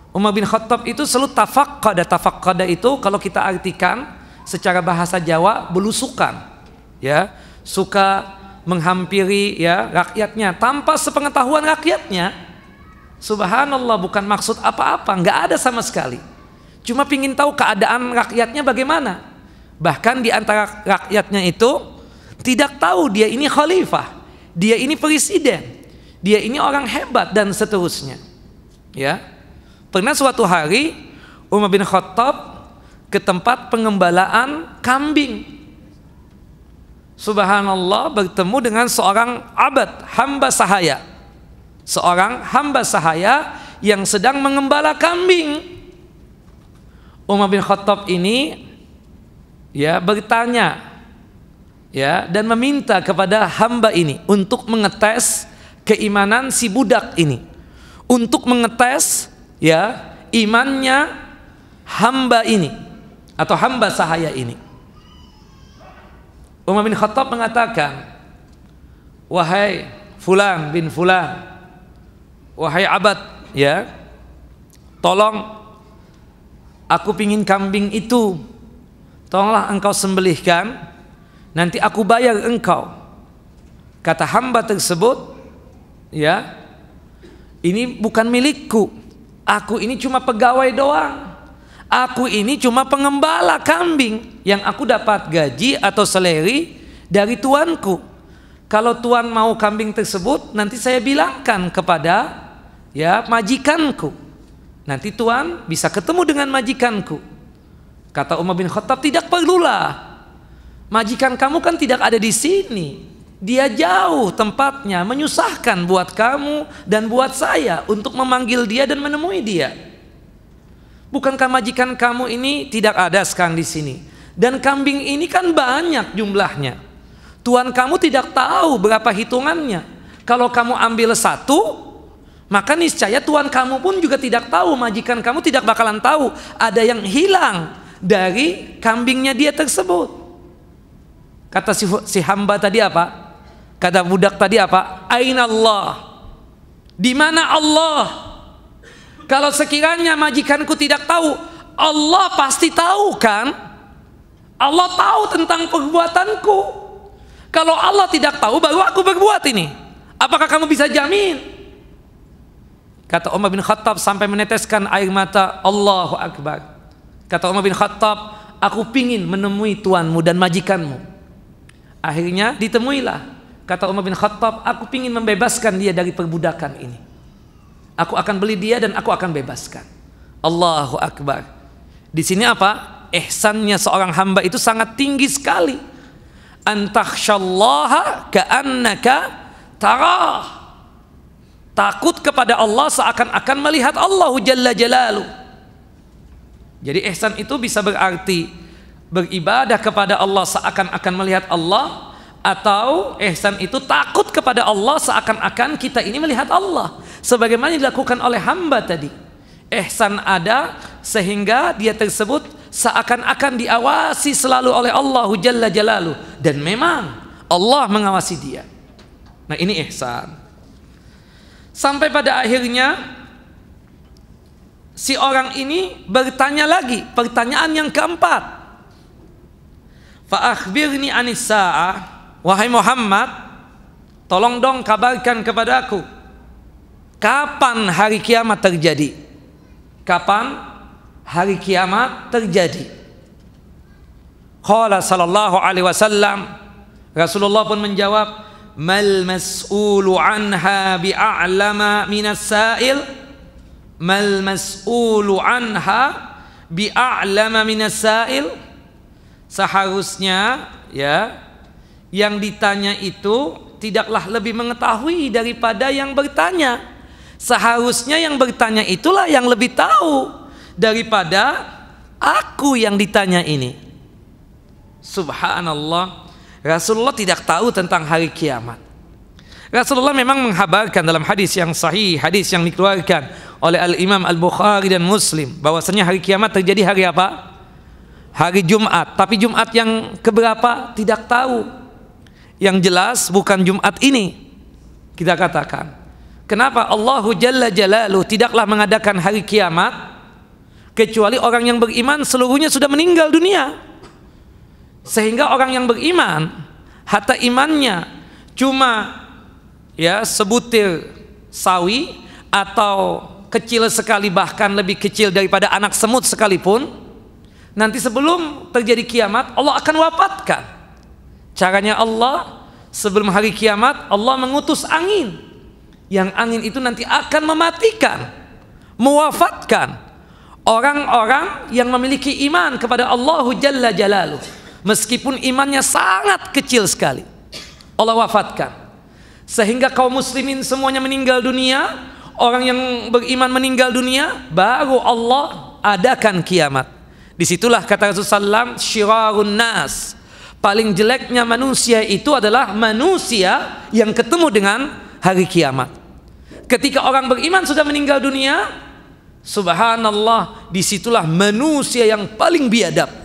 Speaker 1: Umar bin Khattab itu selalu tafaqqada. Tafaqqada itu kalau kita artikan secara bahasa Jawa belusukan. Ya, suka menghampiri ya rakyatnya tanpa sepengetahuan rakyatnya. Subhanallah, bukan maksud apa-apa, nggak ada sama sekali. Cuma pingin tahu keadaan rakyatnya bagaimana. Bahkan di antara rakyatnya itu tidak tahu dia ini khalifah, dia ini presiden, dia ini orang hebat dan seterusnya. Ya, pernah suatu hari Umar bin Khattab ke tempat pengembalaan kambing. Subhanallah, bertemu dengan seorang abad, hamba sahaya. Seorang hamba sahaya yang sedang mengembala kambing. Umar bin Khattab ini ya bertanya ya dan meminta kepada hamba ini untuk mengetes keimanan si budak ini, untuk mengetes ya imannya hamba ini atau hamba sahaya ini. Umar bin Khattab mengatakan, wahai fulan bin fulan, wahai abad ya, tolong aku pingin kambing itu, tolonglah engkau sembelihkan, nanti aku bayar engkau. Kata hamba tersebut, ya, ini bukan milikku, aku ini cuma pegawai doang, aku ini cuma pengembala kambing yang aku dapat gaji atau salary dari tuanku. Kalau tuan mau kambing tersebut, nanti saya bilangkan kepada ya majikanku, nanti tuan bisa ketemu dengan majikanku. Kata Umar bin Khattab, tidak perlulah, majikan kamu kan tidak ada di sini, dia jauh tempatnya, menyusahkan buat kamu dan buat saya untuk memanggil dia dan menemui dia. Bukankah majikan kamu ini tidak ada sekarang di sini? Dan kambing ini kan banyak jumlahnya. Tuan kamu tidak tahu berapa hitungannya. Kalau kamu ambil satu, maka niscaya tuan kamu pun juga tidak tahu, majikan kamu tidak bakalan tahu ada yang hilang dari kambingnya dia tersebut. Kata si hamba tadi apa? Kata budak tadi apa? Aina Allah? Di mana Allah? Kalau sekiranya majikanku tidak tahu, Allah pasti tahu kan? Allah tahu tentang perbuatanku. Kalau Allah tidak tahu, baru aku berbuat ini. Apakah kamu bisa jamin? Kata Umar bin Khattab sampai meneteskan air mata. Allahu Akbar. Kata Umar bin Khattab, aku pingin menemui tuanmu dan majikanmu. Akhirnya ditemuilah. Kata Umar bin Khattab, aku pingin membebaskan dia dari perbudakan ini. Aku akan beli dia dan aku akan bebaskan. Allahu Akbar. Di sini apa? Ihsannya seorang hamba itu sangat tinggi sekali. Antakhshallaha ka'annaka tarah. Takut kepada Allah seakan-akan melihat Allah Jalla Jalaluh. Jadi ihsan itu bisa berarti beribadah kepada Allah seakan-akan melihat Allah, atau ihsan itu takut kepada Allah seakan-akan kita ini melihat Allah, sebagaimana dilakukan oleh hamba tadi. Ihsan ada sehingga dia tersebut seakan-akan diawasi selalu oleh Allah Jalla Jalaluh, dan memang Allah mengawasi dia. Nah, ini ihsan. Sampai pada akhirnya si orang ini bertanya lagi, pertanyaan yang keempat. Fa akhbirni anis sa'ah, wahai Muhammad, tolong dong kabarkan kepadaku, kapan hari kiamat terjadi? Kapan hari kiamat terjadi? Qala sallallahu alaihi wasallam, Rasulullah pun menjawab, mal mas'ulu anha bi'a'lama minas sa'il, mal mas'ulu anha bi'a'lama minas sa'il. Seharusnya ya yang ditanya itu tidaklah lebih mengetahui daripada yang bertanya. Seharusnya yang bertanya itulah yang lebih tahu daripada aku yang ditanya ini. Subhanallah, Rasulullah tidak tahu tentang hari kiamat. Rasulullah memang menghabarkan dalam hadis yang sahih, hadis yang dikeluarkan oleh Al-Imam Al-Bukhari dan Muslim bahwasanya hari kiamat terjadi hari apa? Hari Jumat. Tapi Jumat yang keberapa? Tidak tahu. Yang jelas bukan Jumat ini. Kita katakan, kenapa Allahu Jalla Jalaluhu tidaklah mengadakan hari kiamat kecuali orang yang beriman seluruhnya sudah meninggal dunia. Sehingga orang yang beriman hatta imannya cuma ya sebutir sawi atau kecil sekali, bahkan lebih kecil daripada anak semut sekalipun, nanti sebelum terjadi kiamat Allah akan wafatkan. Caranya Allah, sebelum hari kiamat Allah mengutus angin, yang angin itu nanti akan mematikan, mewafatkan orang-orang yang memiliki iman kepada Allahu Jalla Jalaluhu, meskipun imannya sangat kecil sekali. Allah wafatkan sehingga kaum muslimin semuanya meninggal dunia. Orang yang beriman meninggal dunia, baru Allah adakan kiamat. Disitulah kata Rasulullah SAW, syirarun nas, paling jeleknya manusia itu adalah manusia yang ketemu dengan hari kiamat. Ketika orang beriman sudah meninggal dunia, subhanallah, disitulah manusia yang paling biadab,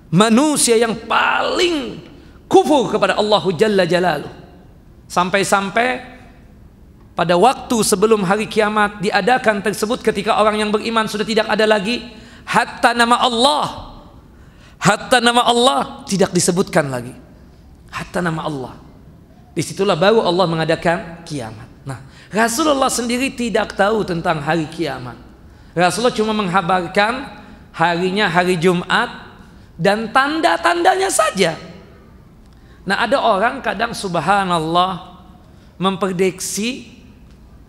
Speaker 1: manusia yang paling kufur kepada Allahu Jalla Jalaluhu. Sampai-sampai pada waktu sebelum hari kiamat diadakan tersebut, ketika orang yang beriman sudah tidak ada lagi, hatta nama Allah tidak disebutkan lagi, hatta nama Allah. Disitulah baru Allah mengadakan kiamat. Nah, Rasulullah sendiri tidak tahu tentang hari kiamat. Rasulullah cuma menghabarkan harinya hari Jumat dan tanda-tandanya saja. Nah, ada orang kadang subhanallah memprediksi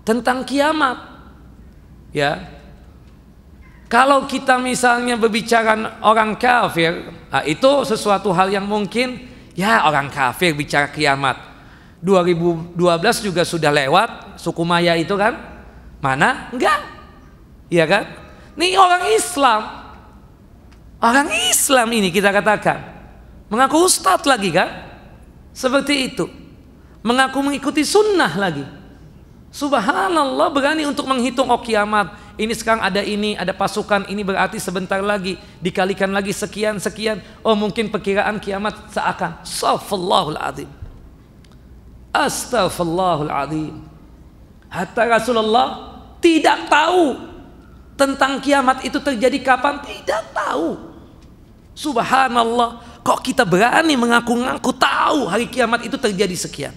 Speaker 1: tentang kiamat, ya. Kalau kita misalnya berbicara orang kafir, nah itu sesuatu hal yang mungkin, ya orang kafir bicara kiamat. 2012 juga sudah lewat, suku Maya itu kan, mana? Enggak, ya kan? Ini orang Islam ini kita katakan, mengaku ustadz lagi kan, seperti itu, mengaku mengikuti sunnah lagi. Subhanallah, berani untuk menghitung, oh kiamat ini sekarang ada ini, ada pasukan ini, berarti sebentar lagi dikalikan lagi sekian, oh mungkin perkiraan kiamat seakan. Astaghfirullahaladzim. Hatta Rasulullah tidak tahu tentang kiamat itu terjadi kapan, tidak tahu. Subhanallah, kok kita berani mengaku-ngaku tahu hari kiamat itu terjadi sekian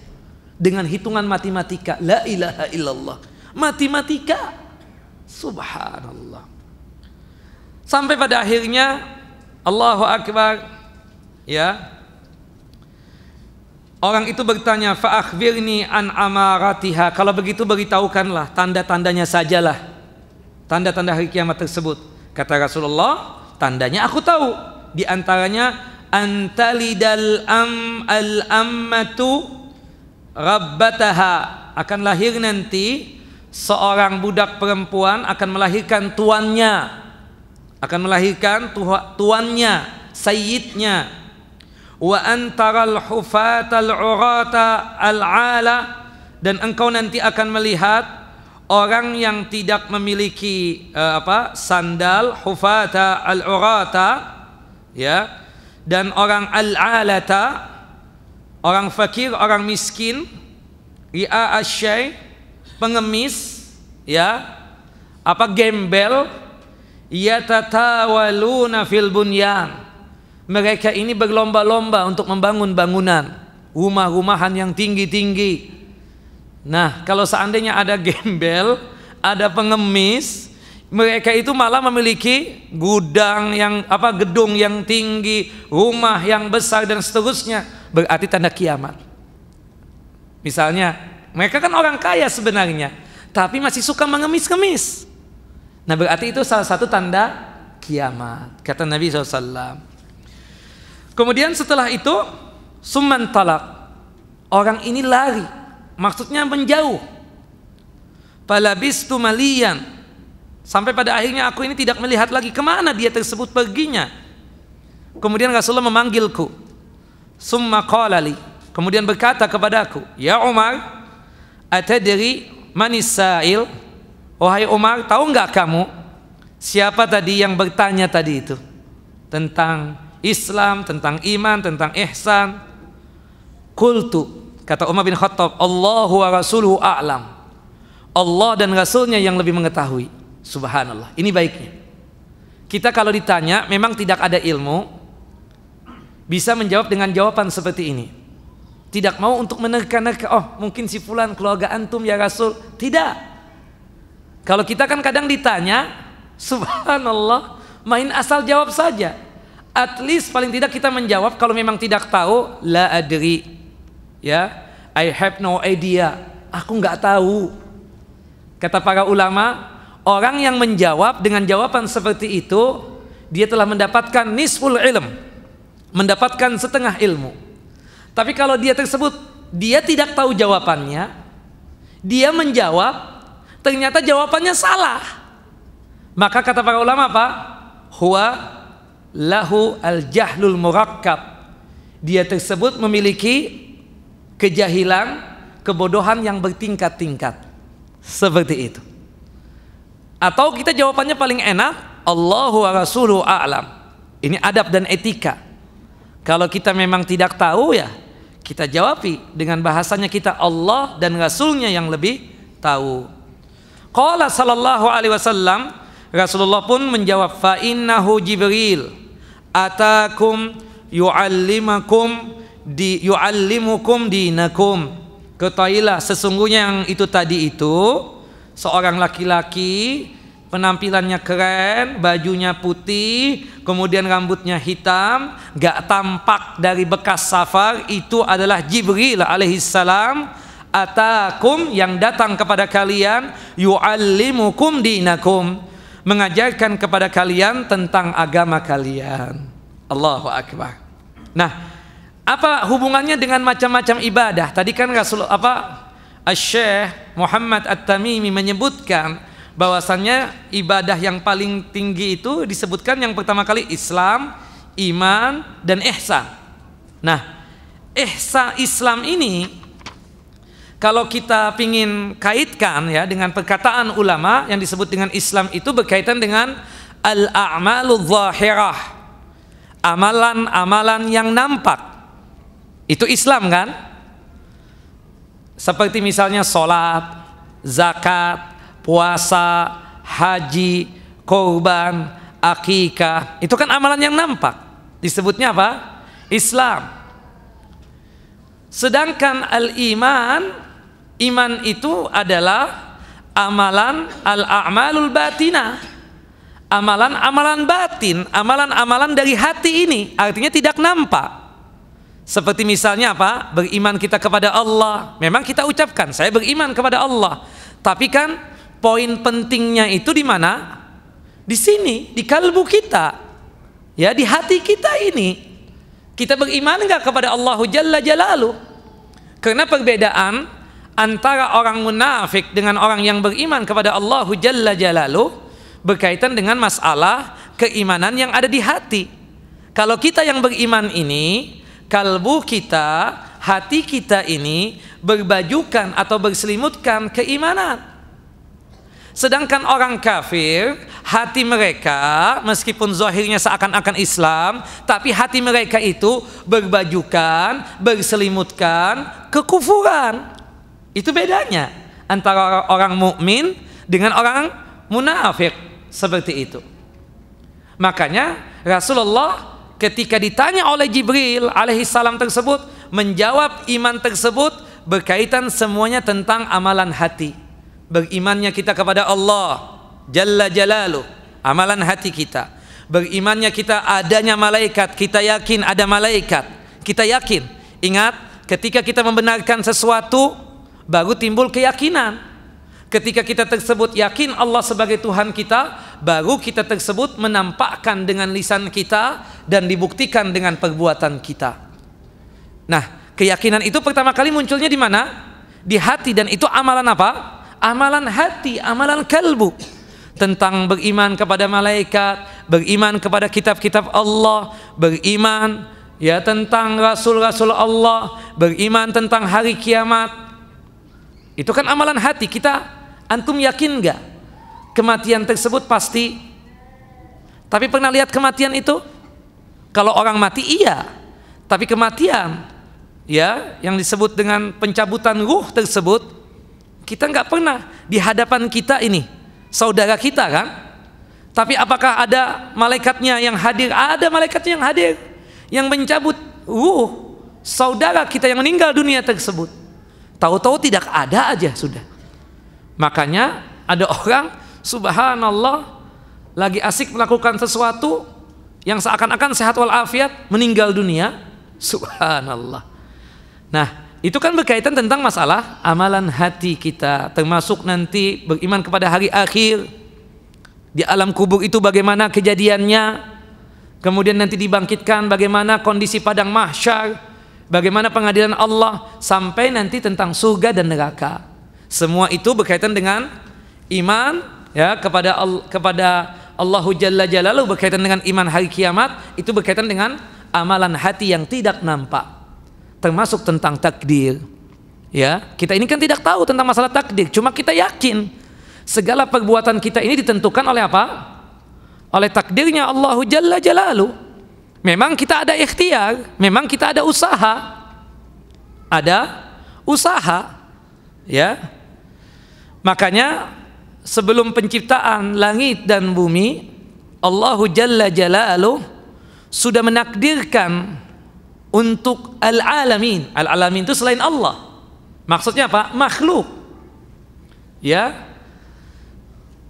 Speaker 1: dengan hitungan matematika. La ilaha illallah, matematika. Subhanallah. Sampai pada akhirnya Allahu Akbar, ya, orang itu bertanya, fa akhbirni an amaratiha, kalau begitu beritahukanlah tanda-tandanya sajalah, tanda-tanda hari kiamat tersebut. Kata Rasulullah, tandanya aku tahu, di antaranya antalidal al-ammatu rabbataha, akan lahir nanti seorang budak perempuan akan melahirkan tuannya, sayyidnya. Wa antaral hufatal urata al-ala, dan engkau nanti akan melihat orang yang tidak memiliki sandal, hufata al-urata, ya, dan orang al-alata, orang fakir, orang miskin, ri'a asyai, pengemis, ya, gembel, yatatawaluna fil bunyan, mereka ini berlomba-lomba untuk membangun bangunan, rumah-rumahan yang tinggi-tinggi. Nah, kalau seandainya ada gembel, ada pengemis, mereka itu malah memiliki gudang yang gedung yang tinggi, rumah yang besar dan seterusnya, berarti tanda kiamat. Misalnya mereka kan orang kaya sebenarnya, tapi masih suka mengemis-kemis. Nah, berarti itu salah satu tanda kiamat, kata Nabi SAW. Kemudian setelah itu summan talak, orang ini lari, maksudnya menjauh. Falabistu maliyan, sampai pada akhirnya aku ini tidak melihat lagi kemana dia tersebut perginya. Kemudian Rasulullah memanggilku, summa qalali, kemudian berkata kepadaku, ya Umar, atadri manis sa'il, Wahai Umar, tahu nggak kamu siapa tadi yang bertanya tadi itu tentang Islam, tentang iman, tentang ihsan? Qultu, kata Umar bin Khattab, Allahu wa rasuluhu a'lam. Allah dan Rasulnya yang lebih mengetahui. Subhanallah. Ini baiknya kita kalau ditanya memang tidak ada ilmu, bisa menjawab dengan jawaban seperti ini. Tidak mau untuk menerka-nerka, oh mungkin si fulan keluarga antum ya Rasul. Tidak. Kalau kita kan kadang ditanya, subhanallah, main asal jawab saja. At least paling tidak kita menjawab. Kalau memang tidak tahu, la adri, ya, I have no idea, aku nggak tahu. Kata para ulama, orang yang menjawab dengan jawaban seperti itu, dia telah mendapatkan nisful ilm, mendapatkan setengah ilmu. Tapi kalau dia tersebut dia tidak tahu jawabannya, dia menjawab ternyata jawabannya salah, maka kata para ulama apa? Huwa lahu al-jahlul murakkab. Dia tersebut memiliki kejahilan, kebodohan yang bertingkat-tingkat. Seperti itu. Atau kita jawabannya paling enak, Allahu wa rasuluhu a'lam. Ini adab dan etika. Kalau kita memang tidak tahu, ya kita jawabi dengan bahasanya kita, Allah dan Rasulnya yang lebih tahu. Qala sallallahu alaihi wasallam, Rasulullah pun menjawab, fa innahu Jibril atakum yu'allimukum dinakum. Ketahuilah sesungguhnya yang itu tadi itu seorang laki-laki, penampilannya keren, bajunya putih, kemudian rambutnya hitam, gak tampak dari bekas safar. Itu adalah Jibril alaihissalam, atakum, yang datang kepada kalian, yu'allimukum dinakum, mengajarkan kepada kalian tentang agama kalian. Allahu Akbar. Nah, apa hubungannya dengan macam-macam ibadah? Tadi kan Asy-Syaikh Muhammad At-Tamimi menyebutkan bahwasannya ibadah yang paling tinggi itu disebutkan yang pertama kali Islam, iman, dan ihsan. Nah, ihsan Islam ini kalau kita ingin kaitkan ya dengan perkataan ulama yang disebut dengan Islam, itu berkaitan dengan al-a'maludz zahirah, amalan-amalan yang nampak. Itu Islam kan? Seperti misalnya sholat, zakat, puasa, haji, korban, akikah. Itu kan amalan yang nampak. Disebutnya apa? Islam. Sedangkan al-iman, iman itu adalah amalan al-a'malul batinah, amalan-amalan batin, amalan-amalan dari hati ini, artinya tidak nampak. Seperti misalnya apa? Beriman kita kepada Allah. Memang kita ucapkan saya beriman kepada Allah, tapi kan poin pentingnya itu di mana? Di sini, di kalbu kita, ya, di hati kita ini. Kita beriman enggak kepada Allah Jalla Jalaluh? Karena perbedaan antara orang munafik dengan orang yang beriman kepada Allah Jalla Jalaluh berkaitan dengan masalah keimanan yang ada di hati. Kalau kita yang beriman ini, kalbu kita, hati kita ini berbajukan atau berselimutkan keimanan. Sedangkan orang kafir, hati mereka meskipun zahirnya seakan-akan Islam, tapi hati mereka itu berbajukan, berselimutkan kekufuran. Itu bedanya antara orang mukmin dengan orang munafik. Seperti itu. Makanya Rasulullah ketika ditanya oleh Jibril alaihissalam tersebut, menjawab iman tersebut berkaitan semuanya tentang amalan hati. Berimannya kita kepada Allah Jalla Jalaluh, amalan hati kita. Berimannya kita adanya malaikat, kita yakin ada malaikat, kita yakin. Ingat, ketika kita membenarkan sesuatu baru timbul keyakinan. Ketika kita tersebut yakin Allah sebagai Tuhan kita, baru kita tersebut menampakkan dengan lisan kita dan dibuktikan dengan perbuatan kita. Nah, keyakinan itu pertama kali munculnya di mana? Di hati, dan itu amalan apa? Amalan hati, amalan kalbu. Tentang beriman kepada malaikat, beriman kepada kitab-kitab Allah, beriman ya tentang rasul-rasul Allah, beriman tentang hari kiamat. Itu kan amalan hati kita. Antum yakin enggak kematian tersebut pasti. Tapi pernah lihat kematian itu? Kalau orang mati iya, tapi kematian ya yang disebut dengan pencabutan ruh tersebut, kita nggak pernah. Di hadapan kita ini saudara kita kan, tapi apakah ada malaikatnya yang hadir? Ada malaikatnya yang hadir, yang mencabut ruh saudara kita yang meninggal dunia tersebut. Tahu-tahu tidak ada aja sudah. Makanya ada orang subhanallah lagi asik melakukan sesuatu yang seakan-akan sehat walafiat, meninggal dunia, subhanallah. Nah, itu kan berkaitan tentang masalah amalan hati kita, termasuk nanti beriman kepada hari akhir. Di alam kubur itu bagaimana kejadiannya, kemudian nanti dibangkitkan bagaimana kondisi padang mahsyar, bagaimana pengadilan Allah, sampai nanti tentang surga dan neraka. Semua itu berkaitan dengan iman ya kepada Allahu Jalla Jalaluhu, berkaitan dengan iman hari kiamat, itu berkaitan dengan amalan hati yang tidak nampak, termasuk tentang takdir. Ya, kita ini kan tidak tahu tentang masalah takdir, cuma kita yakin segala perbuatan kita ini ditentukan oleh apa? Oleh takdirnya Allahu Jalla Jalaluhu. Memang kita ada ikhtiar, memang kita ada usaha. Ada usaha. Ya. Makanya sebelum penciptaan langit dan bumi, Allahu Jalla Jalaluhu sudah menakdirkan untuk al-alamin. Al-alamin itu selain Allah. Maksudnya apa? Makhluk. Ya.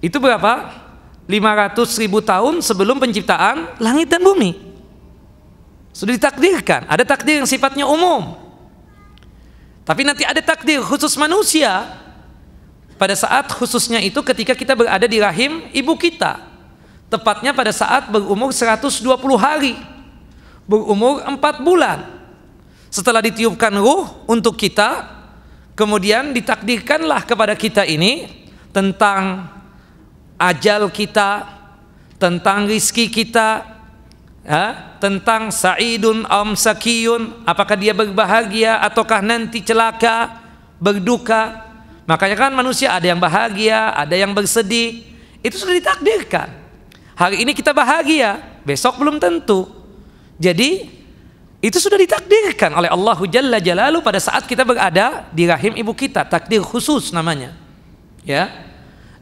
Speaker 1: Itu berapa? 500.000 tahun sebelum penciptaan langit dan bumi. Sudah ditakdirkan. Ada takdir yang sifatnya umum. Tapi nanti ada takdir khusus manusia. Pada saat khususnya itu ketika kita berada di rahim ibu kita, tepatnya pada saat berumur 120 hari, berumur 4 bulan. Setelah ditiupkan ruh untuk kita, kemudian ditakdirkanlah kepada kita ini tentang ajal kita, tentang rizki kita, ya, tentang sa'idun am sakiyun, apakah dia berbahagia ataukah nanti celaka, berduka. Makanya kan manusia ada yang bahagia, ada yang bersedih. Itu sudah ditakdirkan. Hari ini kita bahagia, besok belum tentu. Jadi itu sudah ditakdirkan oleh Allahu Jalla Jalaluhu pada saat kita berada di rahim ibu kita. Takdir khusus namanya. Ya.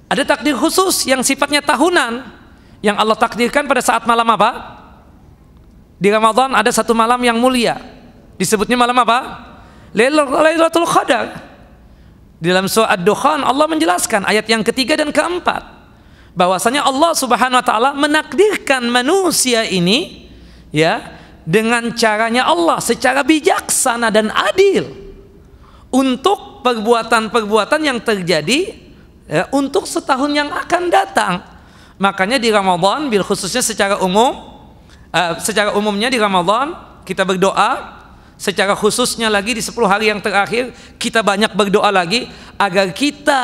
Speaker 1: Ada takdir khusus yang sifatnya tahunan, yang Allah takdirkan pada saat malam apa? Di Ramadan ada satu malam yang mulia. Disebutnya malam apa? Lailatul Qadar. Di dalam surah Ad-Dukhan Allah menjelaskan ayat yang ketiga dan keempat bahwasanya Allah Subhanahu wa taala menakdirkan manusia ini ya dengan caranya Allah secara bijaksana dan adil untuk perbuatan-perbuatan yang terjadi ya, untuk setahun yang akan datang. Makanya di Ramadan bil khususnya secara umumnya di Ramadan kita berdoa. Secara khususnya lagi di 10 hari yang terakhir kita banyak berdoa lagi agar kita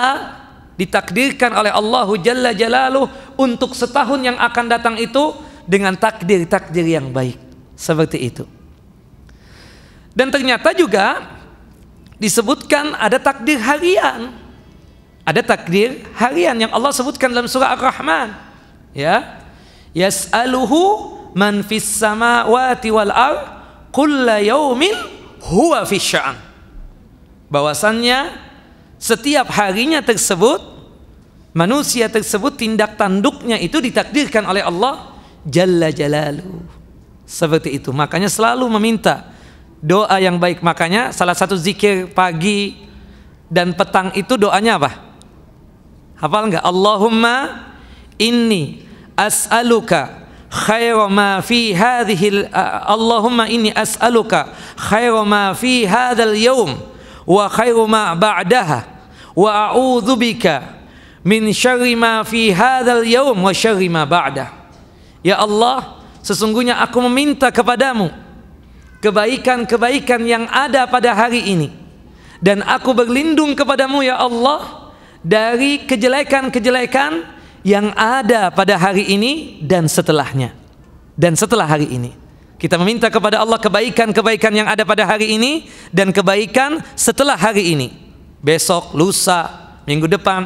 Speaker 1: ditakdirkan oleh Allahu Jalla Jalaluhu untuk setahun yang akan datang itu dengan takdir-takdir yang baik. Seperti itu. Dan ternyata juga disebutkan ada takdir harian. Ada takdir harian yang Allah sebutkan dalam surah Ar-Rahman. Ya. Yas'aluhu man fis samawati wal ardh kulla yaumin huwa fi sya'an. Bahwasannya setiap harinya tersebut manusia tersebut tindak tanduknya itu ditakdirkan oleh Allah Jalla Jalaluhu. Seperti itu. Makanya selalu meminta doa yang baik. Makanya salah satu zikir pagi dan petang itu doanya apa? Hafal enggak? Allahumma inni as'aluka khairu ma fi hadhihi Allahumma inni as'aluka khairu ma fi hadzal yaum wa khairu ma ba'daha wa a'udzu bika min syarri ma fi hadzal yaum wa syarri ma ba'dah. Ya Allah, sesungguhnya aku meminta kepadamu kebaikan-kebaikan yang ada pada hari ini, dan aku berlindung kepadamu ya Allah dari kejelekan-kejelekan yang ada pada hari ini dan setelahnya. Dan setelah hari ini kita meminta kepada Allah kebaikan-kebaikan yang ada pada hari ini dan kebaikan setelah hari ini. Besok, lusa, minggu depan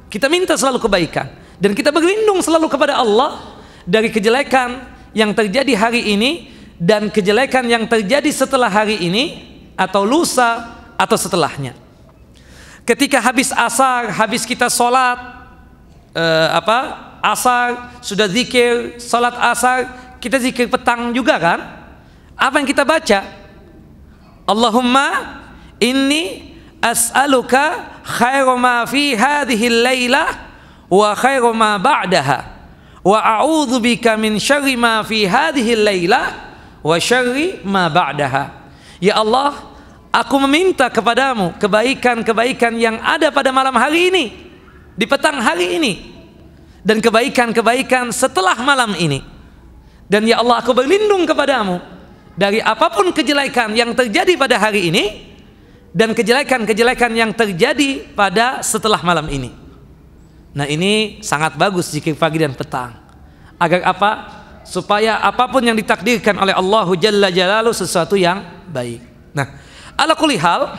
Speaker 1: kita minta selalu kebaikan. Dan kita berlindung selalu kepada Allah dari kejelekan yang terjadi hari ini dan kejelekan yang terjadi setelah hari ini atau lusa atau setelahnya. Ketika habis asar, habis kita sholat asar, sudah zikir sholat asar, kita zikir petang juga kan? Apa yang kita baca? Allahumma inni as'aluka khairu ma fi hadhihi al-lailah wa khairu ma ba'daha wa a'udzu bika min syarri ma fi hadhihi al-lailah wa syarri ma ba'daha. Ya Allah, aku meminta kepadamu kebaikan-kebaikan yang ada pada malam hari ini, di petang hari ini, dan kebaikan-kebaikan setelah malam ini. Dan ya Allah, aku berlindung kepadamu dari apapun kejelekan yang terjadi pada hari ini dan kejelekan-kejelekan yang terjadi pada setelah malam ini. Nah, ini sangat bagus zikir pagi dan petang. Agar apa? Supaya apapun yang ditakdirkan oleh Allah Jalla Jalaluhu sesuatu yang baik. Nah, ala kulli hal,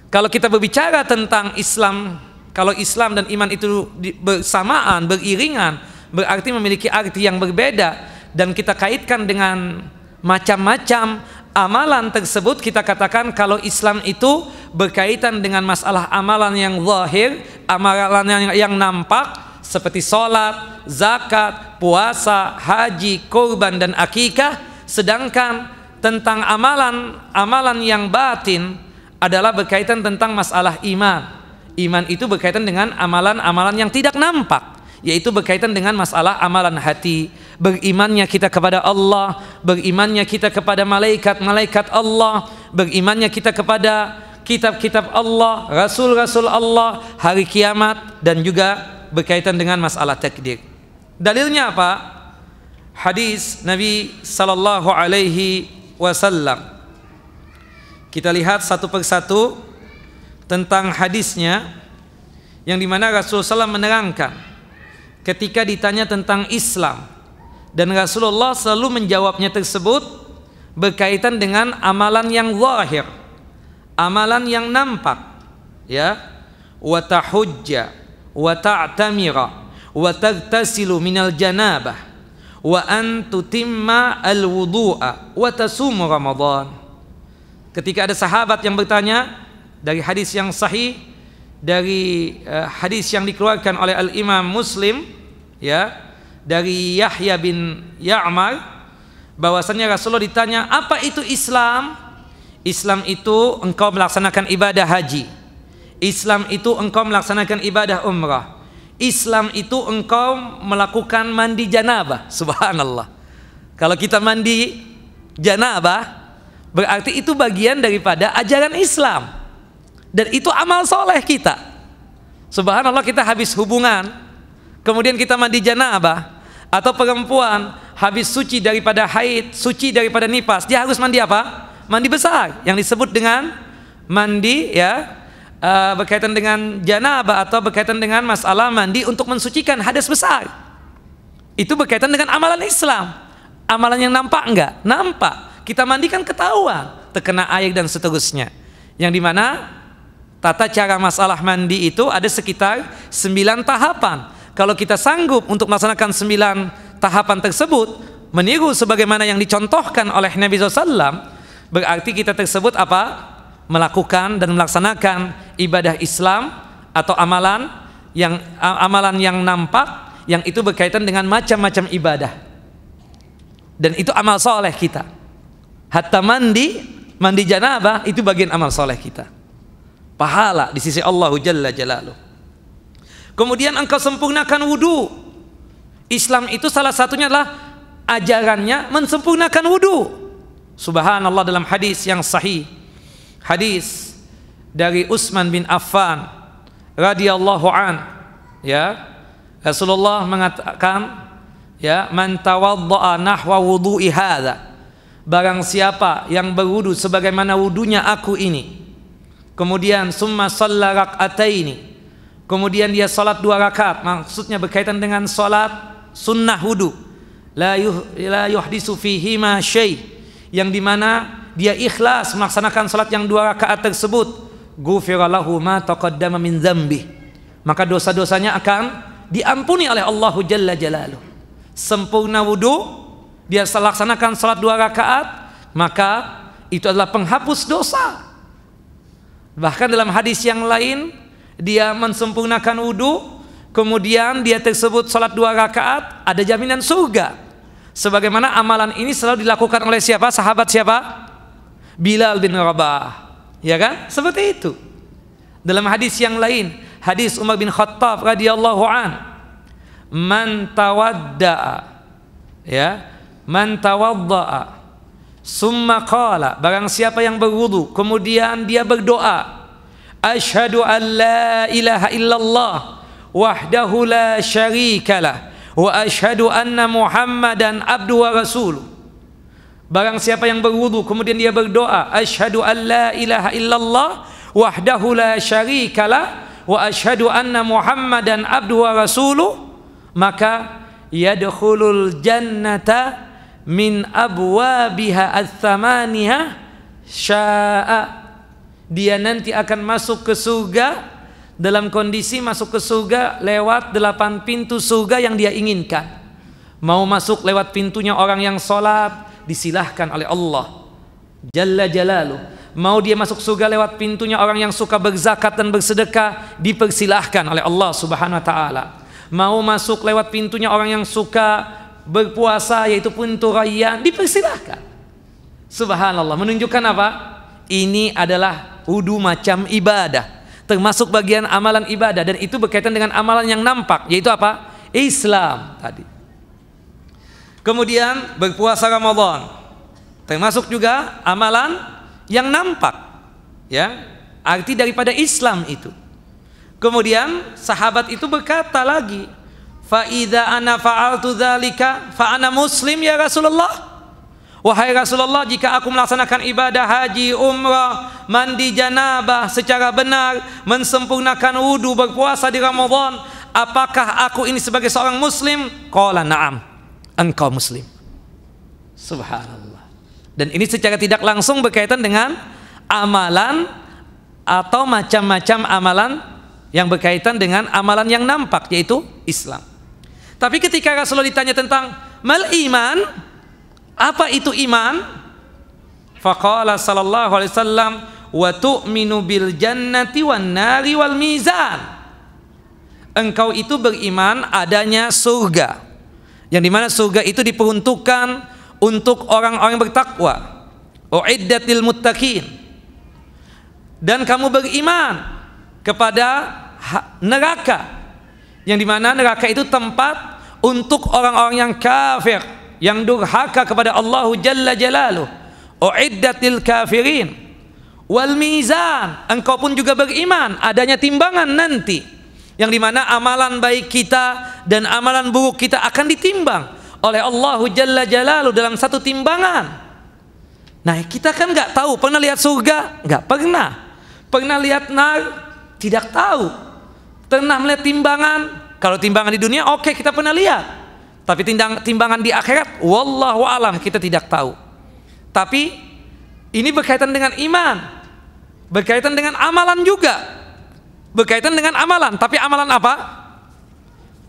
Speaker 1: kalau kita berbicara tentang Islam, kalau Islam dan iman itu bersamaan, beriringan, berarti memiliki arti yang berbeda, dan kita kaitkan dengan macam-macam amalan tersebut, kita katakan kalau Islam itu berkaitan dengan masalah amalan yang zahir, amalan yang nampak seperti sholat, zakat, puasa, haji, kurban dan akikah. Sedangkan tentang amalan yang batin adalah berkaitan tentang masalah iman. Iman itu berkaitan dengan amalan-amalan yang tidak nampak, yaitu berkaitan dengan masalah amalan hati. Berimannya kita kepada Allah, berimannya kita kepada malaikat-malaikat Allah, berimannya kita kepada kitab-kitab Allah, rasul-rasul Allah, hari kiamat, dan juga berkaitan dengan masalah takdir. Dalilnya apa? Hadis Nabi sallallahu alaihi wasallam. Kita lihat satu persatu tentang hadisnya, yang dimana Rasulullah SAW menerangkan ketika ditanya tentang Islam, dan Rasulullah selalu menjawabnya tersebut berkaitan dengan amalan yang zahir, amalan yang nampak, ya, wa tahujja wa ta'tamira wa tagtasilu minal janabah wa an tutimma al-wudu'a wa tasumu Ramadan. Ketika ada sahabat yang bertanya, dari hadis yang sahih, dari hadis yang dikeluarkan oleh Al-Imam Muslim, ya, dari Yahya bin Ya'mar, bahwasannya Rasulullah ditanya, apa itu Islam? Islam itu engkau melaksanakan ibadah haji. Islam itu engkau melaksanakan ibadah umrah. Islam itu engkau melakukan mandi janabah. Subhanallah. Kalau kita mandi janabah, berarti itu bagian daripada ajaran Islam, dan itu amal soleh kita. Subhanallah, kita habis hubungan, kemudian kita mandi janabah, atau perempuan habis suci daripada haid, suci daripada nifas, dia harus mandi apa? Mandi besar, yang disebut dengan mandi, ya, berkaitan dengan janabah atau berkaitan dengan masalah mandi untuk mensucikan hadas besar. Itu berkaitan dengan amalan Islam. Amalan yang nampak enggak? Nampak. Kita mandikan ketahuan, terkena air dan seterusnya. Yang dimana tata cara masalah mandi itu ada sekitar 9 tahapan. Kalau kita sanggup untuk melaksanakan 9 tahapan tersebut, meniru sebagaimana yang dicontohkan oleh Nabi SAW, berarti kita tersebut apa? Melakukan dan melaksanakan ibadah Islam atau amalan yang nampak, yang itu berkaitan dengan macam-macam ibadah, dan itu amal soleh kita. Hatta mandi janabah itu bagian amal soleh kita, pahala di sisi Allah Jalla Jalaluhu. Kemudian engkau sempurnakan wudu. Islam itu salah satunya adalah ajarannya mensempurnakan wudu. Subhanallah, dalam hadis yang sahih, hadis dari Utsman bin Affan radhiyallahu an, ya, Rasulullah mengatakan, ya, man tawaddaa nahwa wudu'i hadza, barang siapa yang berwudu sebagaimana wudunya aku ini, kemudian summa shalla rak'ataini, kemudian dia salat 2 rakaat, maksudnya berkaitan dengan salat sunnah wudu, la yuhdisu fihi ma syai', yang dimana dia ikhlas melaksanakan salat yang 2 rakaat tersebut, ghufira lahu ma taqaddama min dzambi, maka dosa-dosanya akan diampuni oleh Allah Jalla Jalaluh. Sempurna wudu, dia laksanakan salat 2 rakaat, maka itu adalah penghapus dosa. Bahkan dalam hadis yang lain, dia mensempurnakan wudu, kemudian dia tersebut salat 2 rakaat, ada jaminan surga. Sebagaimana amalan ini selalu dilakukan oleh siapa? Sahabat siapa? Bilal bin Rabah. Ya kan? Seperti itu. Dalam hadis yang lain, hadis Umar bin Khattab radhiyallahu an, man tawadda'a, ya, man tawadda'a summa qala, barang siapa yang berwudu kemudian dia berdoa, asyhadu an la ilaha illallah wahdahu la syarikalah wa asyhadu anna muhammadan abduhu wa rasuluh. Barang siapa yang berwudu kemudian dia berdoa, asyhadu an la ilaha illallah wahdahu la syarikalah wa asyhadu anna muhammadan abduhu wa rasuluh, maka yadkhulul jannata min abwabiha ats-tsamaniyah syaa. Dia nanti akan masuk ke surga dalam kondisi masuk ke surga lewat 8 pintu surga yang dia inginkan. Mau masuk lewat pintunya orang yang sholat, disilahkan oleh Allah Jalla Jalaluh. Mau dia masuk surga lewat pintunya orang yang suka berzakat dan bersedekah, dipersilahkan oleh Allah Subhanahu wa taala. Mau masuk lewat pintunya orang yang suka berpuasa, yaitu pintu Rayyan, dipersilahkan. Subhanallah, menunjukkan apa? Ini adalah wudu macam ibadah, termasuk bagian amalan ibadah, dan itu berkaitan dengan amalan yang nampak, yaitu apa? Islam tadi. Kemudian berpuasa Ramadan, termasuk juga amalan yang nampak, ya, arti daripada Islam itu. Kemudian sahabat itu berkata lagi, fa idza ana fa'altu dzalika fa ana muslim ya Rasulullah. Wahai Rasulullah, jika aku melaksanakan ibadah haji, umrah, mandi janabah secara benar, mensempurnakan wudu, berpuasa di Ramadan, apakah aku ini sebagai seorang muslim? Qala na'am, engkau muslim. Subhanallah. Dan ini secara tidak langsung berkaitan dengan amalan atau macam-macam amalan yang berkaitan dengan amalan yang nampak, yaitu Islam. Tapi ketika Rasulullah ditanya tentang mal iman, apa itu iman? Faqala sallallahu alaihi wasallam, wa tu'minu bil jannati wan nari wal mizan. Engkau itu beriman adanya surga, yang dimana surga itu diperuntukkan untuk orang-orang yang bertakwa, uiddat lil muttaqin. Dan kamu beriman kepada neraka, yang dimana neraka itu tempat untuk orang-orang yang kafir, yang durhaka kepada Allah Jalla Jalaluh, uiddat lil kafirin. Wal mizan, engkau pun juga beriman adanya timbangan nanti, yang dimana amalan baik kita dan amalan buruk kita akan ditimbang oleh Allah Jalla Jalaluh dalam satu timbangan. Nah, kita kan nggak tahu. Pernah lihat surga? Nggak pernah. Pernah lihat nar? Tidak tahu. Pernah melihat timbangan? Kalau timbangan di dunia, oke, kita pernah lihat. Tapi timbangan di akhirat, wallahu alam, kita tidak tahu. Tapi ini berkaitan dengan iman, berkaitan dengan amalan juga, berkaitan dengan amalan. Tapi amalan apa?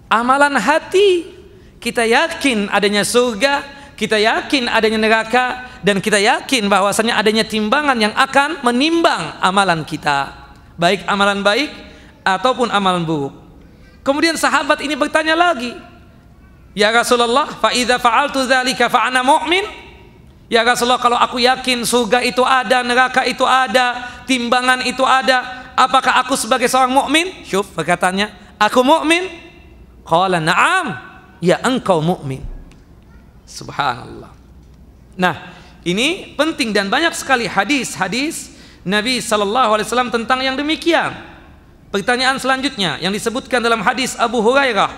Speaker 1: Amalan hati. Kita yakin adanya surga, kita yakin adanya neraka, dan kita yakin bahwasanya adanya timbangan yang akan menimbang amalan kita, baik amalan baik ataupun amalan buruk. Kemudian sahabat ini bertanya lagi, ya Rasulullah, fa idza fa'altu dzalika fa ana mu'min. Ya Rasulullah, kalau aku yakin surga itu ada, neraka itu ada, timbangan itu ada, apakah aku sebagai seorang mukmin? Syuf, perkataannya, aku mukmin. Qala na'am, ya engkau mukmin. Subhanallah. Nah, ini penting dan banyak sekali hadis-hadis Nabi sallallahu alaihi wasallam tentang yang demikian. Pertanyaan selanjutnya yang disebutkan dalam hadis Abu Hurairah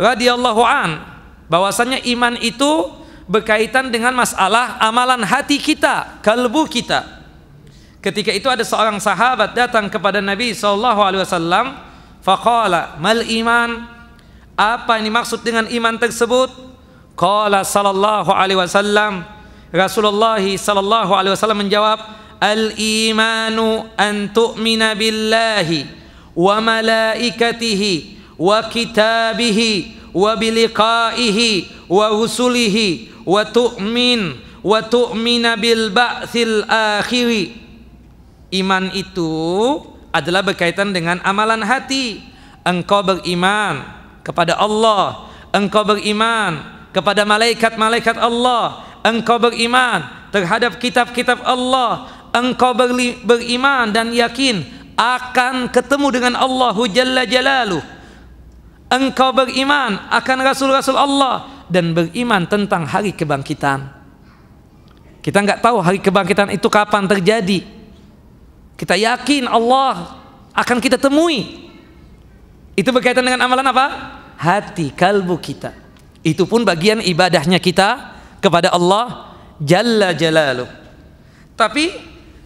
Speaker 1: radhiyallahu an, bahwasanya iman itu berkaitan dengan masalah amalan hati kita, kalbu kita. Ketika itu ada seorang sahabat datang kepada Nabi sallallahu alaihi wasallam, faqala mal iman? Apa ini maksud dengan iman tersebut? Qala sallallahu alaihi wasallam, Rasulullah sallallahu alaihi wasallam menjawab, al-imanu an tu'mina billahi wa malaikatihi wa kitabihi wa biliqaihi wa rusulihi wa tu'mina bil ba'tsil akhiri. Iman itu adalah berkaitan dengan amalan hati. Engkau beriman kepada Allah, engkau beriman kepada malaikat-malaikat Allah, engkau beriman terhadap kitab-kitab Allah, engkau beriman dan yakin akan ketemu dengan Allah Jalla Jalaluh, engkau beriman akan Rasul-Rasul Allah, dan beriman tentang hari kebangkitan. Kita nggak tahu hari kebangkitan itu kapan terjadi. Kita yakin Allah akan kita temui. Itu berkaitan dengan amalan apa? Hati, kalbu kita. Itu pun bagian ibadahnya kita kepada Allah Jalla Jalaluh. Tapi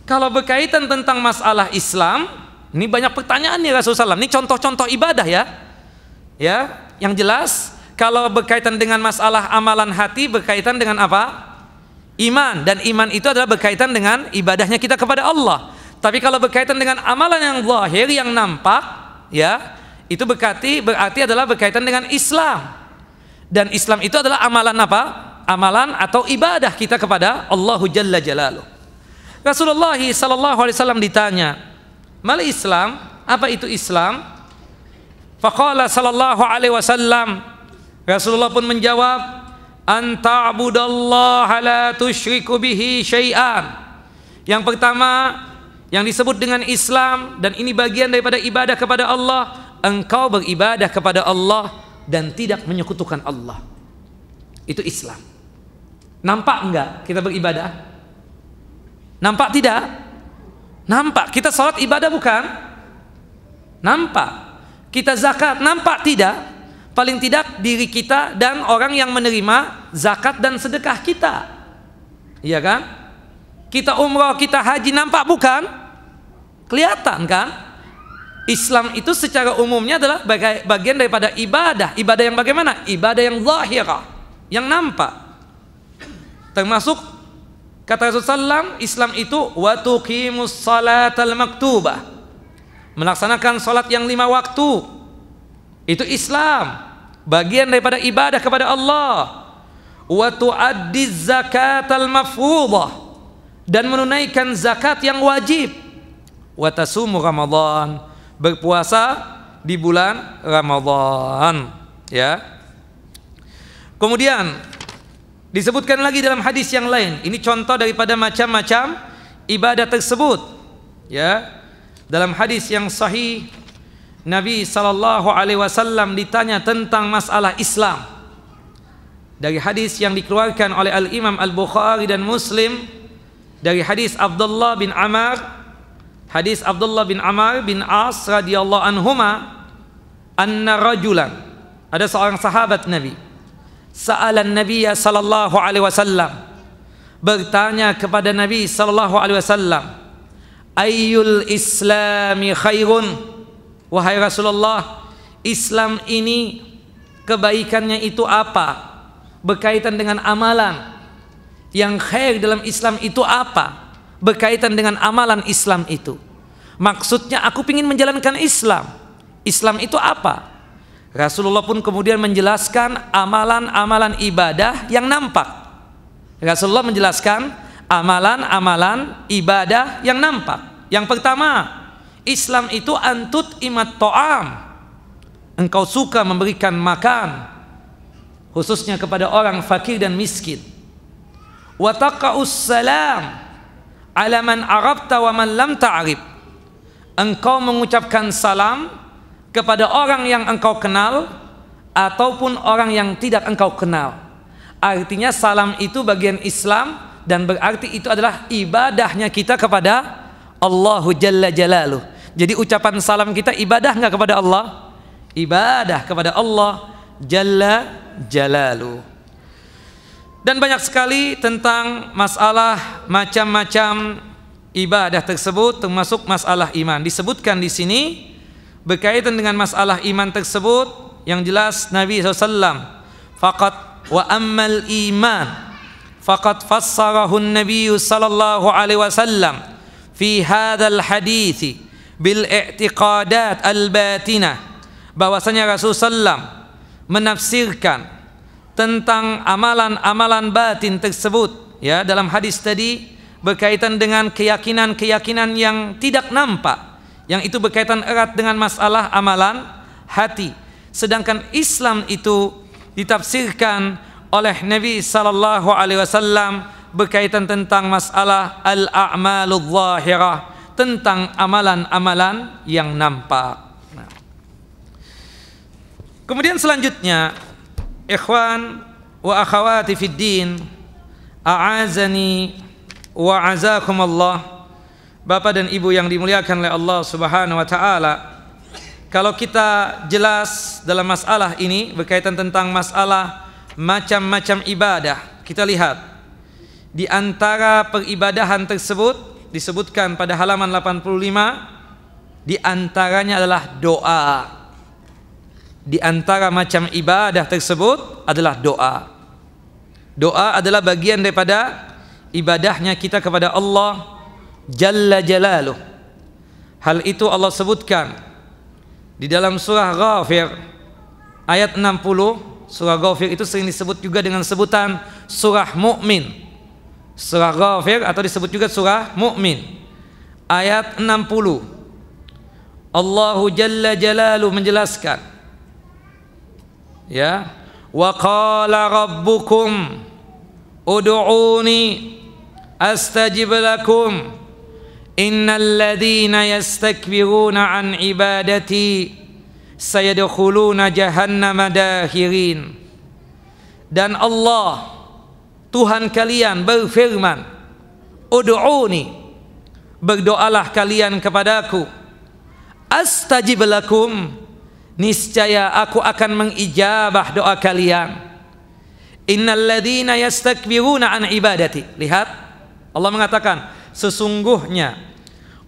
Speaker 1: kalau berkaitan tentang masalah Islam, ini banyak pertanyaan nih Rasulullah SAW. Ini contoh-contoh ibadah ya. Ya, yang jelas kalau berkaitan dengan masalah amalan hati berkaitan dengan apa? Iman, dan iman itu adalah berkaitan dengan ibadahnya kita kepada Allah. Tapi kalau berkaitan dengan amalan yang zahir, yang nampak, ya, itu berarti adalah berkaitan dengan Islam. Dan Islam itu adalah amalan apa? Amalan atau ibadah kita kepada Allah Jalla Jalaluh. Rasulullah sallallahu alaihi wasallam ditanya, "Mal Islam?" Apa itu Islam? Faqala sallallahu alaihi wasallam, Rasulullah pun menjawab, "An ta'budallaha la tusyriku bihi syai'an." Yang pertama yang disebut dengan Islam, dan ini bagian daripada ibadah kepada Allah, engkau beribadah kepada Allah dan tidak menyekutukan Allah. Itu Islam. Nampak enggak kita beribadah? Nampak tidak? Nampak. Kita salat ibadah bukan? Nampak. Kita zakat nampak tidak? Paling tidak diri kita dan orang yang menerima zakat dan sedekah kita. Iya kan? Kita umrah, kita haji nampak bukan? Kelihatan kan? Islam itu secara umumnya adalah bagian daripada ibadah. Ibadah yang bagaimana? Ibadah yang zahirah, yang nampak. Termasuk kata Rasulullah SAW, Islam itu wa tuqimus salatal maktubah, melaksanakan salat yang 5 waktu. Itu Islam, bagian daripada ibadah kepada Allah. Wa tu'addiz zakatal mafruḍah, dan menunaikan zakat yang wajib. Wa tasumu Ramadan, berpuasa di bulan Ramadan, ya. Kemudian disebutkan lagi dalam hadis yang lain, ini contoh daripada macam-macam ibadah tersebut, ya. Dalam hadis yang sahih, Nabi sallallahu alaihi wasallam ditanya tentang masalah Islam. Dari hadis yang dikeluarkan oleh Al-Imam Al-Bukhari dan Muslim, dari hadis Abdullah bin Amr, hadis Abdullah bin Amr bin As radhiyallahu anhuma, anna rajulan, ada seorang sahabat Nabi, sa'alan Nabiyya sallallahu alaihi wasallam, bertanya kepada Nabi sallallahu alaihi wasallam, ayyul islami khairun, wahai Rasulullah, Islam ini kebaikannya itu apa? Berkaitan dengan amalan. Yang khair dalam Islam itu apa? Berkaitan dengan amalan Islam itu. Maksudnya aku ingin menjalankan Islam. Islam itu apa? Rasulullah pun kemudian menjelaskan amalan-amalan ibadah yang nampak. Rasulullah menjelaskan amalan-amalan ibadah yang nampak. Yang pertama, Islam itu antut imat to'am, engkau suka memberikan makan, khususnya kepada orang fakir dan miskin. Wa taqa'us salam ala man arabta wa man lam ta'rib, engkau mengucapkan salam kepada orang yang engkau kenal ataupun orang yang tidak engkau kenal. Artinya salam itu bagian Islam, dan berarti itu adalah ibadahnya kita kepada Allah Jalla Jalaluh. Jadi ucapan salam kita ibadah enggak kepada Allah? Ibadah kepada Allah Jalla Jalaluh. Dan banyak sekali tentang masalah macam-macam ibadah tersebut, termasuk masalah iman. Disebutkan di sini berkaitan dengan masalah iman tersebut, yang jelas Nabi SAW, faqat wa ammal iman faqad fassarahu an-nabiy sallallahu alaihi wasallam fi hadzal hadits bil i'tiqadat al-batinah bahwasanya Rasulullah SAW menafsirkan tentang amalan-amalan batin tersebut, ya, dalam hadis tadi berkaitan dengan keyakinan-keyakinan yang tidak nampak, yang itu berkaitan erat dengan masalah amalan hati. Sedangkan Islam itu ditafsirkan oleh Nabi sallallahu alaihi wasallam berkaitan tentang masalah al-a'maludz zahirah, tentang amalan-amalan yang nampak. Nah. Kemudian selanjutnya, ikhwan wa akhawati fid din, a'azani wa azakumullah, Bapak dan Ibu yang dimuliakan oleh Allah Subhanahu wa taala. Kalau kita jelas dalam masalah ini berkaitan tentang masalah macam-macam ibadah, kita lihat di antara peribadahan tersebut disebutkan pada halaman 85, di antaranya adalah doa. Di antara macam ibadah tersebut adalah doa. Doa adalah bagian daripada ibadahnya kita kepada Allah Jalla Jalaluh. Hal itu Allah sebutkan di dalam surah Ghafir ayat 60. Surah Ghafir itu sering disebut juga dengan sebutan surah Mukmin. Surah Ghafir atau disebut juga surah Mukmin. Ayat 60. Allahu Jalla Jalaluh menjelaskan, ya, wa qala rabbukum ud'uni astajib lakum innal ladzina yastakbiruna an ibadati sayadkhuluna jahannama dakhirin. Dan Allah Tuhan kalian berfirman, ud'uni, berdoalah kalian kepadaku, astajib lakum, niscaya aku akan mengijabah doa kalian. Innal ladzina yastakbiruna an ibadati. Lihat, Allah mengatakan sesungguhnya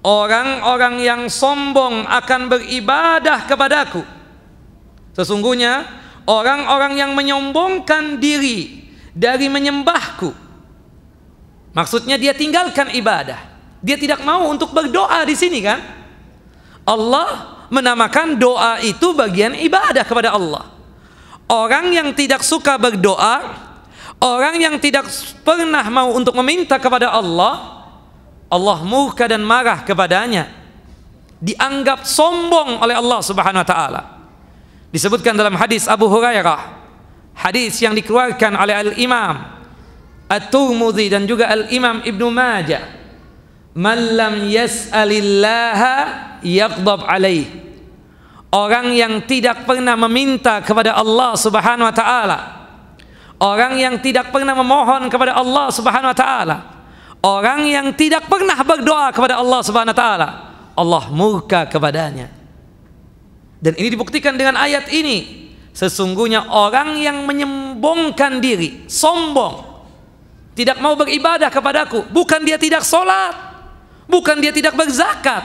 Speaker 1: orang-orang yang sombong akan beribadah kepadaku. Sesungguhnya orang-orang yang menyombongkan diri dari menyembahku. Maksudnya dia tinggalkan ibadah. Dia tidak mau untuk berdoa di sini kan? Allah menamakan doa itu bagian ibadah kepada Allah. Orang yang tidak suka berdoa, orang yang tidak pernah mau untuk meminta kepada Allah, Allah murka dan marah kepadanya, dianggap sombong oleh Allah Subhanahu wa taala. Disebutkan dalam hadis Abu Hurairah, hadis yang dikeluarkan oleh Al-Imam At-Tirmidzi dan juga Al-Imam Ibnu Majah, man lam yas'alillaha yaghdab alaih. Orang yang tidak pernah meminta kepada Allah Subhanahu wa taala, orang yang tidak pernah memohon kepada Allah Subhanahu wa taala, orang yang tidak pernah berdoa kepada Allah Subhanahu wa taala, Allah murka kepadanya. Dan ini dibuktikan dengan ayat ini. Sesungguhnya orang yang menyombongkan diri, sombong, tidak mau beribadah kepadaku, bukan dia tidak sholat, bukan dia tidak berzakat,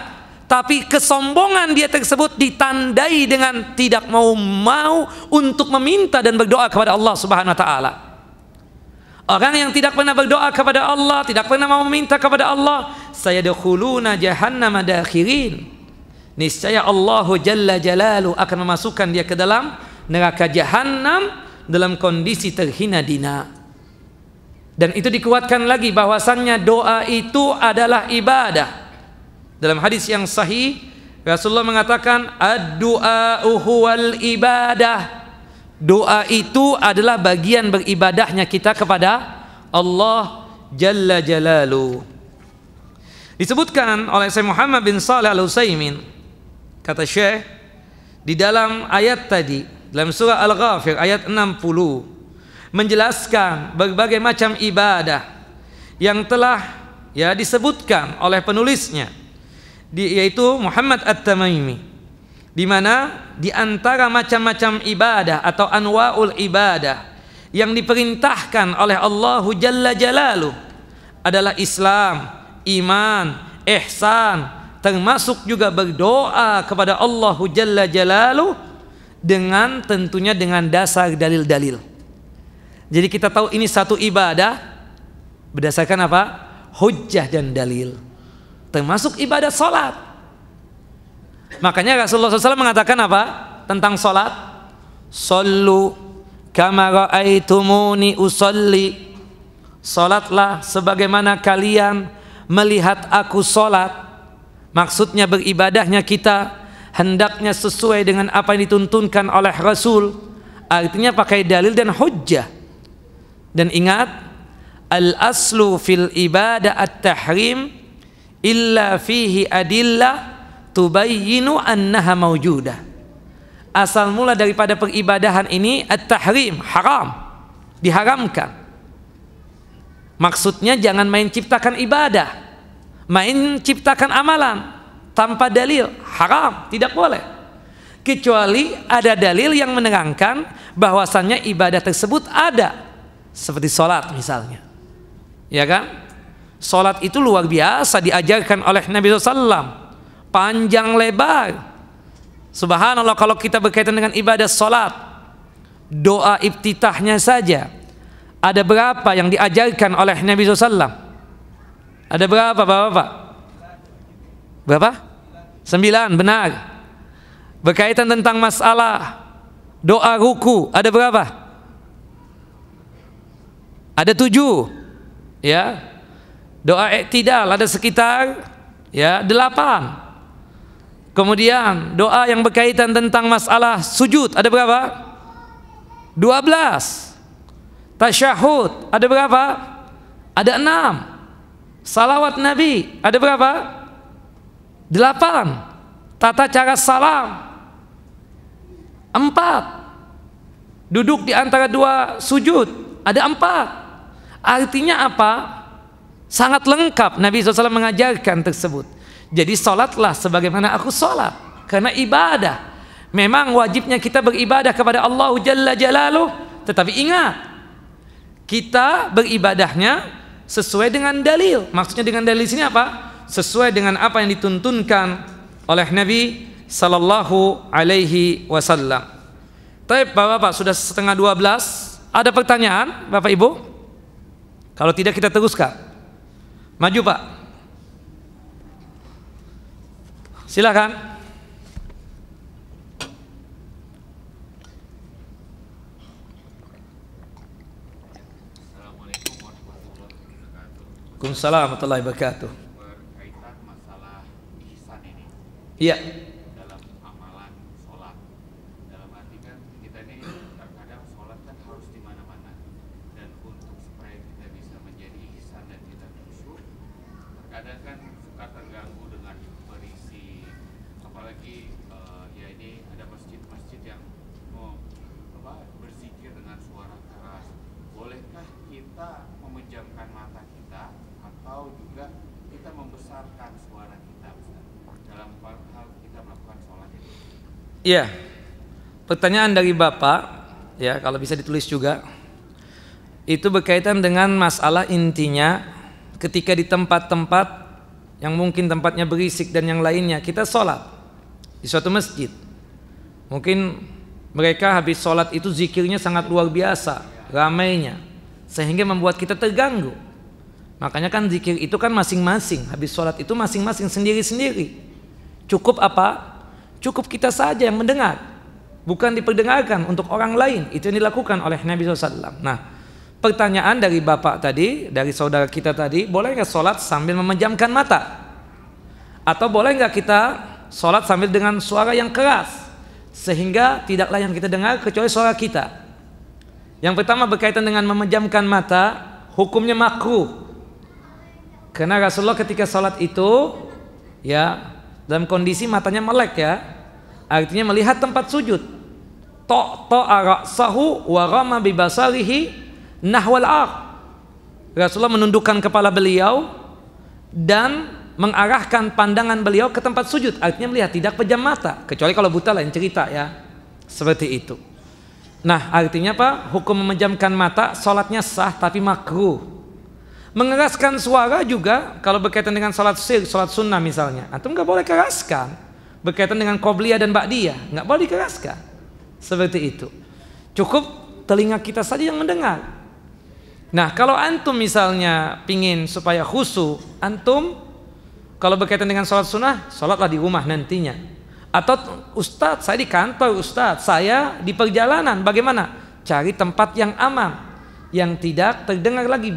Speaker 1: tapi kesombongan dia tersebut ditandai dengan tidak mau untuk meminta dan berdoa kepada Allah Subhanahu wa taala. Orang yang tidak pernah berdoa kepada Allah, tidak pernah mau meminta kepada Allah, sayadkhuluna jahannama dakhirin. Niscaya Allah Jalla Jalaluhu akan memasukkan dia ke dalam neraka jahanam dalam kondisi terhina dina. Dan itu dikuatkan lagi bahwasannya doa itu adalah ibadah. Dalam hadis yang sahih Rasulullah mengatakan ad-du'a'u huwal ibadah. Doa itu adalah bagian beribadahnya kita kepada Allah Jalla Jalaluhu. Disebutkan oleh Syekh Muhammad bin Shalih Al-Utsaimin, kata Syekh, di dalam ayat tadi, dalam surah Al-Ghafir ayat 60, menjelaskan berbagai macam ibadah yang telah disebutkan oleh penulisnya, yaitu Muhammad At-Tamimi, di mana di antara macam-macam ibadah atau anwa'ul ibadah yang diperintahkan oleh Allah Jalla Jalaluhu adalah Islam, iman, ihsan, termasuk juga berdoa kepada Allah Jalla Jalaluhu dengan tentunya dengan dasar dalil-dalil. Jadi kita tahu ini satu ibadah berdasarkan apa? Hujjah dan dalil. Termasuk ibadah salat. Makanya Rasulullah SAW mengatakan apa? tentang solat? Sallu kama ra'aitumuni usolli. Solatlah sebagaimana kalian melihat aku solat. Maksudnya beribadahnya kita hendaknya sesuai dengan apa yang dituntunkan oleh Rasul. Artinya pakai dalil dan hujjah. Dan ingat, al-aslu fil ibadah at-tahrim illa fihi adillah tubayyinu annaha mawjudah. Asal mula daripada peribadahan ini at-tahrim, haram, diharamkan. Maksudnya jangan main ciptakan ibadah, main ciptakan amalan tanpa dalil, haram, tidak boleh. Kecuali ada dalil yang menerangkan bahwasannya ibadah tersebut ada, seperti sholat misalnya, ya kan? Sholat itu luar biasa diajarkan oleh Nabi SAW, panjang lebar. Subhanallah, kalau kita berkaitan dengan ibadah sholat, doa iftitahnya saja ada berapa yang diajarkan oleh Nabi SAW? Ada berapa Bapak-bapak? Berapa? 9, benar. Berkaitan tentang masalah doa ruku, ada berapa? Ada 7, ya. Doa i'tidal ada sekitar, ya, 8. Kemudian doa yang berkaitan tentang masalah sujud ada berapa? 12. Tasyahud ada berapa? Ada 6. Salawat Nabi ada berapa? 8. Tata cara salam 4. Duduk di antara 2 sujud ada 4. Artinya apa? Sangat lengkap Nabi SAW mengajarkan tersebut. Jadi sholatlah sebagaimana aku sholat, karena ibadah. Memang wajibnya kita beribadah kepada Allah Jalla Jalaluh, tetapi ingat, kita beribadahnya sesuai dengan dalil. Maksudnya dengan dalil sini apa? Sesuai dengan apa yang dituntunkan oleh Nabi Sallallahu Alaihi Wasallam. Baik Bapak-bapak, sudah setengah 12. Ada pertanyaan Bapak Ibu? Kalau tidak kita teruskan. Maju Pak. Silakan.
Speaker 2: Assalamualaikum warahmatullahi wabarakatuh.
Speaker 1: Waalaikumsalam warahmatullahi wabarakatuh.
Speaker 2: Berkaitan masalah ihsan ini.
Speaker 1: Iya.
Speaker 2: Dalam amalan sholat. Dalam arti kan kita ini terkadang sholat kan harus di mana-mana. Dan untuk supaya kita bisa menjadi ihsan dan kita khusyuk, terkadang kan suka terganggu dengan berisi, apalagi ya ini ada masjid-masjid yang mau berzikir dengan suara keras. Bolehkah kita memejamkan mata kita atau juga kita membesarkan suara kita Ustaz, dalam hal kita melakukan sholat itu?
Speaker 1: Iya. Pertanyaan dari Bapak, ya, kalau bisa ditulis juga. Itu berkaitan dengan masalah intinya ketika di tempat-tempat yang mungkin tempatnya berisik dan yang lainnya, kita sholat di suatu masjid. Mungkin mereka habis sholat itu zikirnya sangat luar biasa, ramainya, sehingga membuat kita terganggu. Makanya kan zikir itu kan masing-masing, habis sholat itu masing-masing sendiri-sendiri. Cukup apa? Cukup kita saja yang mendengar, bukan diperdengarkan untuk orang lain. Itu yang dilakukan oleh Nabi SAW. Nah, pertanyaan dari Bapak tadi, dari saudara kita tadi, boleh nggak sholat sambil memejamkan mata? Atau boleh nggak kita sholat sambil dengan suara yang keras, sehingga tidaklah yang kita dengar kecuali suara kita? Yang pertama berkaitan dengan memejamkan mata, hukumnya makruh. Karena Rasulullah ketika sholat itu, ya, dalam kondisi matanya melek, ya, artinya melihat tempat sujud. Ta'a ra'sahu wa rama bi basarihi nahwal ardh. Rasulullah menundukkan kepala beliau dan mengarahkan pandangan beliau ke tempat sujud, artinya melihat, tidak pejam mata, kecuali kalau buta lain cerita, ya, seperti itu. Nah, artinya apa? Hukum memejamkan mata, sholatnya sah tapi makruh. Mengeraskan suara juga kalau berkaitan dengan sholat sir, sholat sunnah misalnya, antum nggak boleh keraskan. Berkaitan dengan qobliyah dan ba'diyah, nggak boleh dikeraskan. Seperti itu. Cukup telinga kita saja yang mendengar. Nah, kalau antum misalnya pingin supaya khusyuk, antum kalau berkaitan dengan sholat sunnah, sholatlah di rumah nantinya. Atau Ustadz, saya di kantor, Ustadz, saya di perjalanan, bagaimana? Cari tempat yang aman, yang tidak terdengar lagi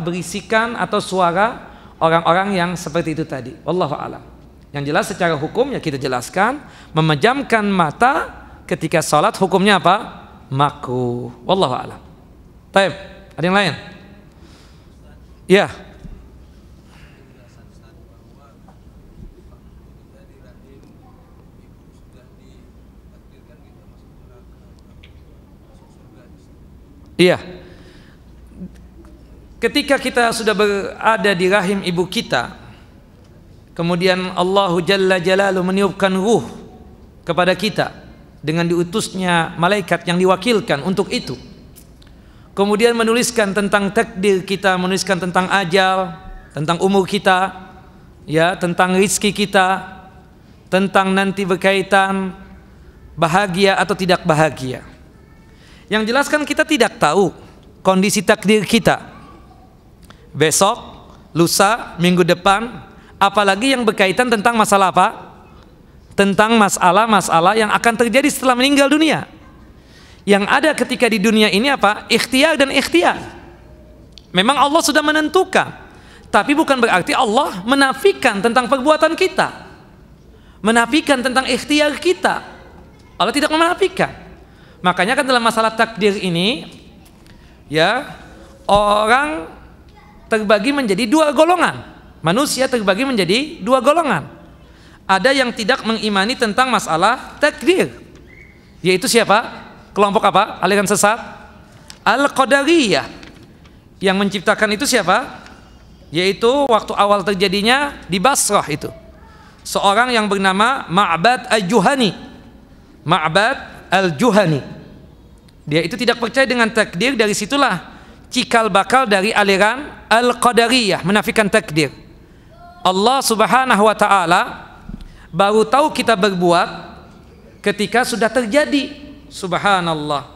Speaker 1: berisikan atau suara orang-orang yang seperti itu tadi. Wallahu a'lam. Yang jelas secara hukum ya kita jelaskan, memejamkan mata ketika sholat hukumnya apa? Makruh. Wallahu a'lam. Baik, ada yang lain? Ya. Iya. Ketika kita sudah berada di rahim ibu kita, kemudian Allahu Jalla Jalaluhu meniupkan ruh kepada kita dengan diutusnya malaikat yang diwakilkan untuk itu. Kemudian menuliskan tentang takdir kita, menuliskan tentang ajal, tentang umur kita, ya, tentang rizki kita, tentang nanti berkaitan bahagia atau tidak bahagia. Yang jelas kan kita tidak tahu kondisi takdir kita besok, lusa, minggu depan, apalagi yang berkaitan tentang masalah apa? Tentang masalah-masalah yang akan terjadi setelah meninggal dunia. Yang ada ketika di dunia ini apa? Ikhtiar dan ikhtiar. Memang Allah sudah menentukan, tapi bukan berarti Allah menafikan tentang perbuatan kita, menafikan tentang ikhtiar kita. Allah tidak menafikan. Makanya kan dalam masalah takdir ini, ya, orang terbagi menjadi dua golongan. Manusia terbagi menjadi dua golongan. Ada yang tidak mengimani tentang masalah takdir, yaitu siapa? Kelompok apa? Aliran sesat Al-Qadariyah. Yang menciptakan itu siapa? Yaitu waktu awal terjadinya di Basrah itu seorang yang bernama Ma'bad Al-Juhani. Ma'bad Al-Juhani. Dia itu tidak percaya dengan takdir. Dari situlah cikal bakal dari aliran Al-Qadariyah, menafikan takdir. Allah Subhanahu wa ta'ala baru tahu kita berbuat ketika sudah terjadi. Subhanallah.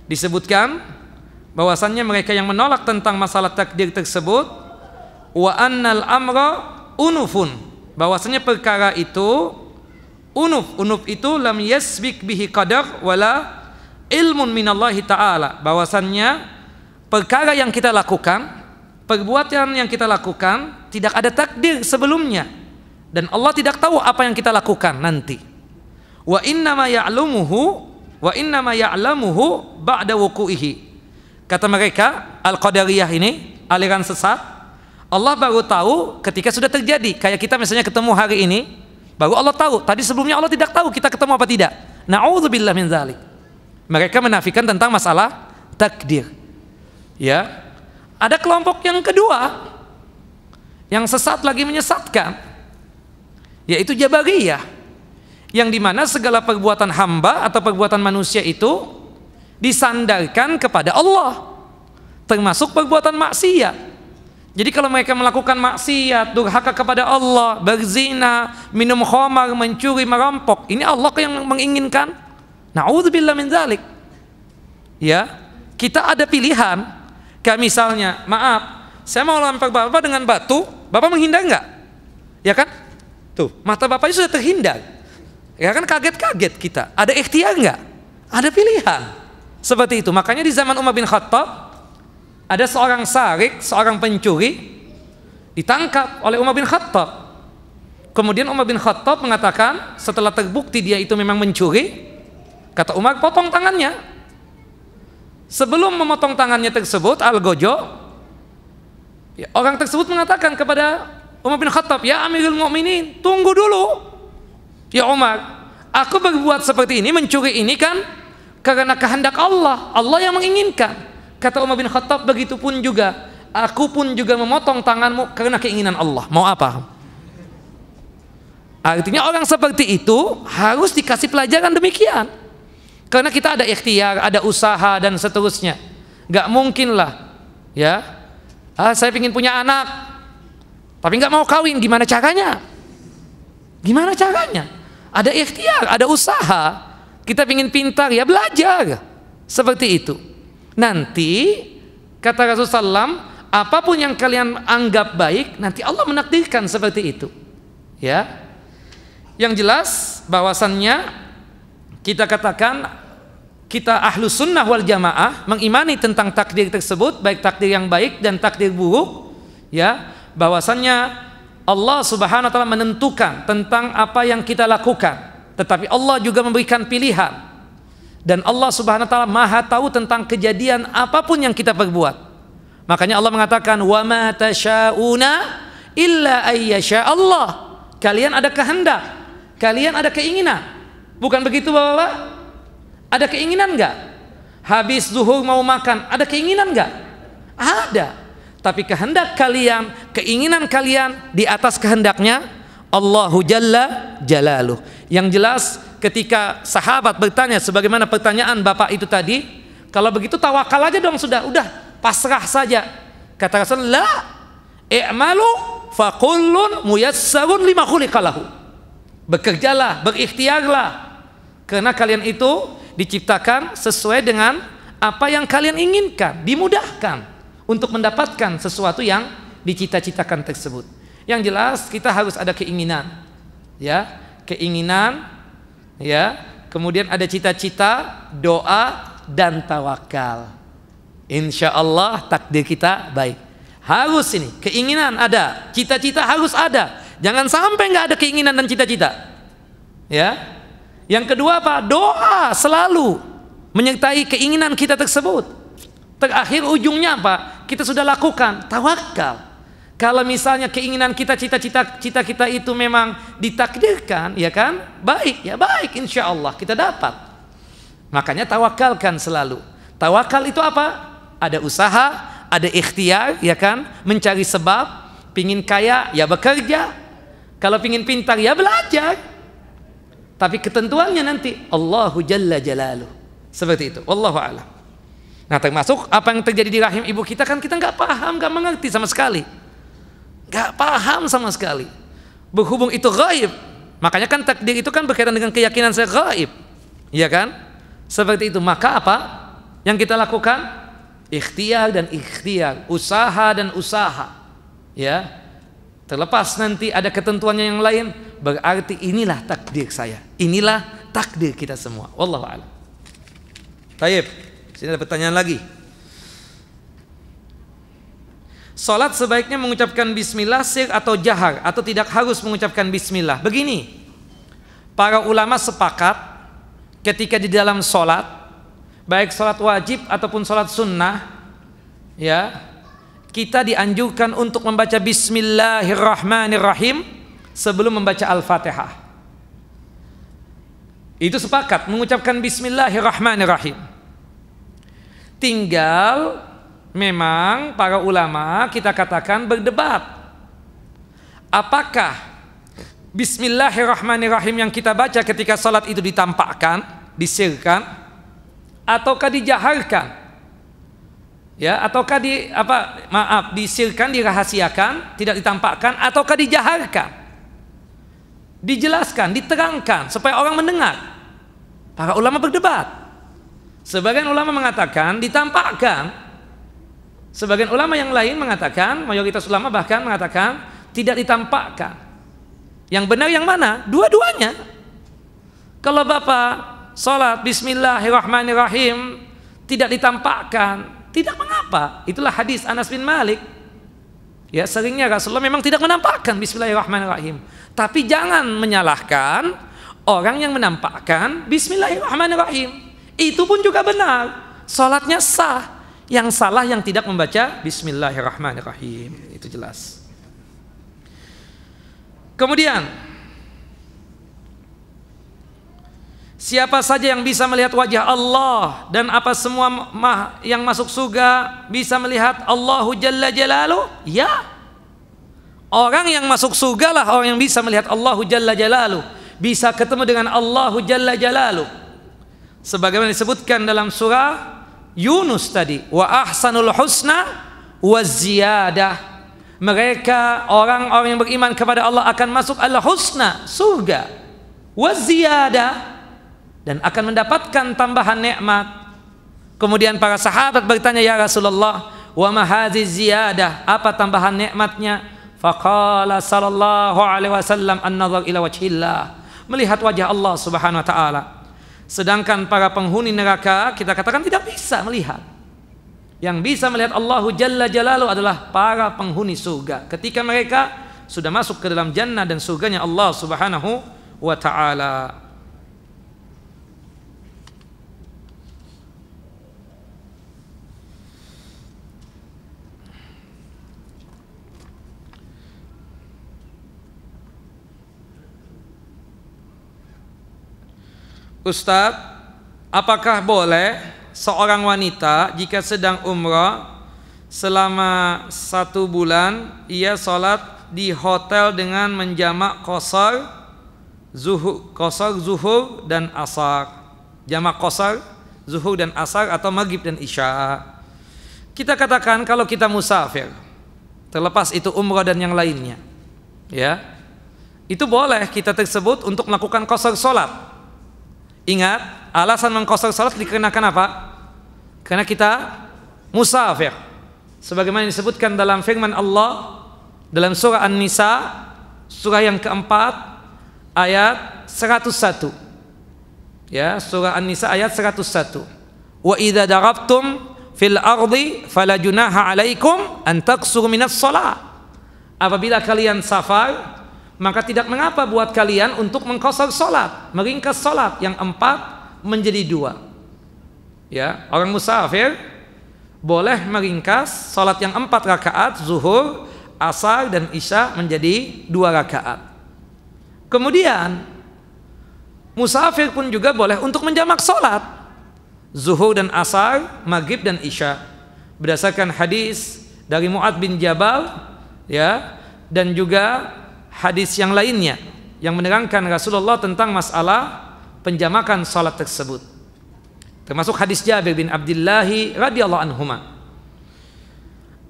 Speaker 1: Disebutkan bahwasannya mereka yang menolak tentang masalah takdir tersebut, wa annal amra unufun, bahwasannya perkara itu unuf itu lam yasbik bihi qadar wala ilmun minallahi ta'ala, bahwasannya perkara yang kita lakukan, perbuatan yang kita lakukan tidak ada takdir sebelumnya, dan Allah tidak tahu apa yang kita lakukan nanti. Wa innama ya'lamuhu ba'da wuku'ihi. Kata mereka Al-Qadariyah ini, aliran sesat, Allah baru tahu ketika sudah terjadi. Kayak kita misalnya ketemu hari ini, baru Allah tahu. Tadi sebelumnya Allah tidak tahu kita ketemu apa tidak. Na'udzubillah min dzalik. Mereka menafikan tentang masalah takdir. Ya, ada kelompok yang kedua yang sesat lagi menyesatkan, yaitu Jabariyah, yang dimana segala perbuatan hamba atau perbuatan manusia itu disandarkan kepada Allah, termasuk perbuatan maksiat. Jadi kalau mereka melakukan maksiat, durhaka kepada Allah, berzina, minum khamar, mencuri, merampok, ini Allah yang menginginkan. Na'udzubillah min dzalik. Ya, kita ada pilihan. Kayak misalnya, maaf, saya mau lempar bapak dengan batu, bapak menghindar nggak? Ya kan? Tuh, mata bapaknya sudah terhindar. Ya kan, kaget-kaget kita. Ada ikhtiar nggak? Ada pilihan. Seperti itu. Makanya di zaman Umar bin Khattab ada seorang sarik, seorang pencuri ditangkap oleh Umar bin Khattab. Kemudian Umar bin Khattab mengatakan setelah terbukti dia itu memang mencuri, kata Umar, potong tangannya. Sebelum memotong tangannya tersebut, Al-Gojo, ya, orang tersebut mengatakan kepada Umar bin Khattab, ya Amirul Mukminin, tunggu dulu. Ya Umar, aku berbuat seperti ini, mencuri ini kan karena kehendak Allah, Allah yang menginginkan. Kata Umar bin Khattab, begitupun juga, aku pun juga memotong tanganmu karena keinginan Allah. Mau apa? Artinya orang seperti itu harus dikasih pelajaran demikian. Karena kita ada ikhtiar, ada usaha dan seterusnya. Gak mungkin lah, ya. Saya ingin punya anak, tapi gak mau kawin. Gimana caranya? Gimana caranya? Ada ikhtiar, ada usaha. Kita ingin pintar, ya belajar. Seperti itu. Nanti kata Rasulullah SAW, apapun yang kalian anggap baik, nanti Allah menakdirkan seperti itu. Ya. Yang jelas bahwasannya kita katakan kita ahlus sunnah wal jamaah mengimani tentang takdir tersebut, baik takdir yang baik dan takdir buruk, ya, bahwasannya Allah Subhanahu wa taala menentukan tentang apa yang kita lakukan, tetapi Allah juga memberikan pilihan, dan Allah Subhanahu wa taala Maha tahu tentang kejadian apapun yang kita perbuat. Makanya Allah mengatakan wa ma tasyauna illa ayyasha Allah. Kalian ada kehendak, kalian ada keinginan. Bukan begitu Bapak-bapak? Ada keinginan enggak? Habis zuhur mau makan, ada keinginan enggak? Ada. Tapi kehendak kalian, keinginan kalian di atas kehendaknya Allahu Jalla Jalaluh. Yang jelas ketika sahabat bertanya sebagaimana pertanyaan Bapak itu tadi, kalau begitu tawakal aja dong, udah pasrah saja. Kata Rasulullah, i'malu fakullun muyassarun lima khuliqalahu. Bekerjalah, berikhtiarlah, karena kalian itu diciptakan sesuai dengan apa yang kalian inginkan, dimudahkan untuk mendapatkan sesuatu yang dicita-citakan tersebut. Yang jelas kita harus ada keinginan, ya, keinginan, ya, kemudian ada cita-cita, doa dan tawakal. Insya Allah takdir kita baik. Harus ini, keinginan ada, cita-cita harus ada. Jangan sampai nggak ada keinginan dan cita-cita. Ya. Yang kedua apa? Doa selalu menyertai keinginan kita tersebut. Terakhir ujungnya apa? Kita sudah lakukan tawakal. Kalau misalnya keinginan kita, cita-cita kita itu memang ditakdirkan, ya kan? Baik, ya baik, insya Allah kita dapat. Makanya tawakalkan selalu. Tawakal itu apa? Ada usaha, ada ikhtiar, ya kan? Mencari sebab. Pingin kaya, ya bekerja. Kalau pingin pintar, ya belajar. Tapi ketentuannya nanti Allahu Jalla Jalaluh. Seperti itu. Wallahu a'lam. Nah, termasuk apa yang terjadi di rahim ibu kita kan kita nggak paham, nggak mengerti sama sekali. Nggak paham sama sekali. Berhubung itu gaib, makanya kan takdir itu kan berkaitan dengan keyakinan saya gaib, iya kan? Seperti itu. Maka apa yang kita lakukan? Ikhtiar dan ikhtiar, usaha dan usaha, ya. Terlepas nanti ada ketentuannya yang lain, berarti inilah takdir saya, inilah takdir kita semua. Wallahu a'lam. Baik, sini ada pertanyaan lagi. Salat sebaiknya mengucapkan bismillah sir atau jahar, atau tidak harus mengucapkan bismillah? Begini, para ulama sepakat ketika di dalam salat, baik salat wajib ataupun salat sunnah, ya, kita dianjurkan untuk membaca bismillahirrahmanirrahim sebelum membaca Al-Fatihah. Itu sepakat mengucapkan bismillahirrahmanirrahim. Tinggal memang para ulama kita katakan berdebat, apakah bismillahirrahmanirrahim yang kita baca ketika salat itu ditampakkan, disirkan, ataukah dijaharkan? Ya, ataukah disirkan, dirahasiakan, tidak ditampakkan, ataukah dijaharkan? Dijelaskan, diterangkan supaya orang mendengar. Para ulama berdebat. Sebagian ulama mengatakan ditampakkan. Sebagian ulama yang lain mengatakan, mayoritas ulama bahkan mengatakan tidak ditampakkan. Yang benar yang mana? Dua-duanya. Kalau Bapak salat bismillahirrahmanirrahim tidak ditampakkan, tidak mengapa. Itulah hadis Anas bin Malik. Ya, seringnya Rasulullah memang tidak menampakkan bismillahirrahmanirrahim. Tapi jangan menyalahkan orang yang menampakkan bismillahirrahmanirrahim. Itu pun juga benar. Salatnya sah. Yang salah yang tidak membaca bismillahirrahmanirrahim. Itu jelas. Kemudian, siapa saja yang bisa melihat wajah Allah, dan apa semua yang masuk surga bisa melihat Allahu Jalla Jalaluh? Ya. Orang yang masuk surga lah orang yang bisa melihat Allahu Jalla Jalaluh, bisa ketemu dengan Allahu Jalla Jalaluh. Sebagaimana disebutkan dalam surah Yunus tadi, wa ahsanul husna wa ziyadah. Mereka orang-orang yang beriman kepada Allah akan masuk al-husna, surga, wa ziyadah, dan akan mendapatkan tambahan nikmat. Kemudian para sahabat bertanya, ya Rasulullah, wa ma hadzi ziyadah? Apa tambahan nikmatnya? Faqala sallallahu alaihi wasallam an-nazar ila wajhillah. melihat wajah Allah Subhanahu wa taala. Sedangkan para penghuni neraka kita katakan tidak bisa melihat. Yang bisa melihat Allah Jalla Jalaluhu adalah para penghuni surga ketika mereka sudah masuk ke dalam jannah dan surganya Allah Subhanahu wa taala. Ustadz, apakah boleh seorang wanita jika sedang umrah selama 1 bulan ia sholat di hotel dengan menjamak qashar zuhur dan asar, jamak qashar zuhur dan asar atau maghrib dan isya? Kita katakan kalau kita musafir, terlepas itu umrah dan yang lainnya, ya, itu boleh kita tersebut untuk melakukan qashar sholat. Ingat, alasan mengqashar salat dikarenakan apa? Karena kita musafir. Sebagaimana disebutkan dalam firman Allah dalam surah An-Nisa, surah yang keempat, ayat 101. Ya, surah An-Nisa ayat 101. Wa idza darabtum fil ardi fala junaha 'alaikum an taqsuru minas shalah. Apabila kalian safar, maka tidak mengapa buat kalian untuk mengqashar salat, meringkas salat yang 4 menjadi 2. Ya, orang musafir boleh meringkas salat yang 4 rakaat zuhur, asar dan isya menjadi 2 rakaat. Kemudian musafir pun juga boleh untuk menjamak salat zuhur dan asar, maghrib dan isya. Berdasarkan hadis dari Mu'adz bin Jabal, ya, dan juga hadis yang lainnya yang menerangkan Rasulullah tentang masalah penjamakan salat tersebut, termasuk hadis Jabir bin Abdullah radhiyallahu anhuma.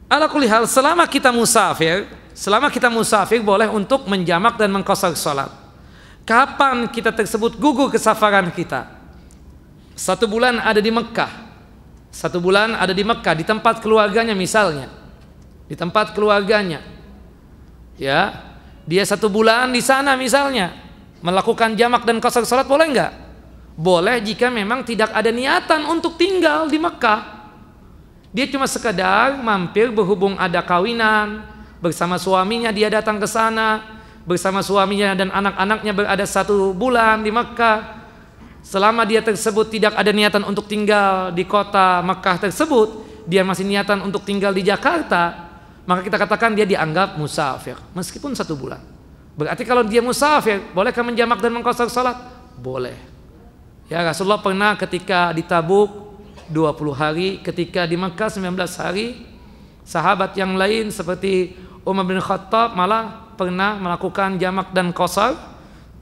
Speaker 1: Ala kulli hal, selama kita musafir boleh untuk menjamak dan mengqashar salat. Kapan kita tersebut gugur kesafaran kita? 1 bulan ada di Mekah, 1 bulan ada di Mekah di tempat keluarganya misalnya, di tempat keluarganya, ya. Dia 1 bulan di sana misalnya melakukan jamak dan qashar salat, boleh enggak? Boleh jika memang tidak ada niatan untuk tinggal di Mekah. Dia cuma sekedar mampir berhubung ada kawinan bersama suaminya, dia datang ke sana bersama suaminya dan anak-anaknya berada 1 bulan di Mekah. Selama dia tersebut tidak ada niatan untuk tinggal di kota Mekah tersebut, dia masih niatan untuk tinggal di Jakarta, maka kita katakan dia dianggap musafir meskipun 1 bulan. Berarti kalau dia musafir, bolehkah menjamak dan mengqashar salat? Boleh. Ya, Rasulullah pernah ketika di Tabuk 20 hari, ketika di Mekah 19 hari. Sahabat yang lain seperti Umar bin Khattab malah pernah melakukan jamak dan qashar,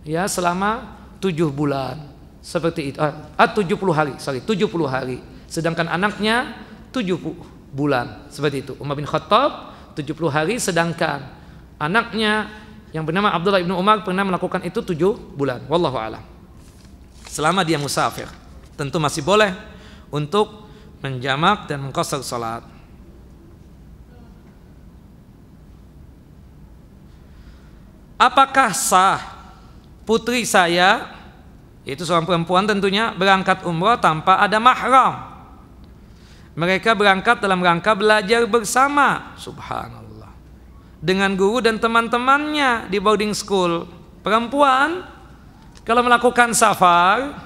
Speaker 1: ya, selama 7 bulan. Seperti itu. 70 hari. Sedangkan anaknya 70 bulan. Seperti itu. Umar bin Khattab 70 hari, sedangkan anaknya yang bernama Abdullah bin Umar pernah melakukan itu 7 bulan. Wallahu a'lam. Selama dia musafir, tentu masih boleh untuk menjamak dan mengqashar salat. Apakah sah putri saya, yaitu seorang perempuan tentunya, berangkat umrah tanpa ada mahram? Mereka berangkat dalam rangka belajar bersama, subhanallah, dengan guru dan teman-temannya di boarding school. Perempuan kalau melakukan safar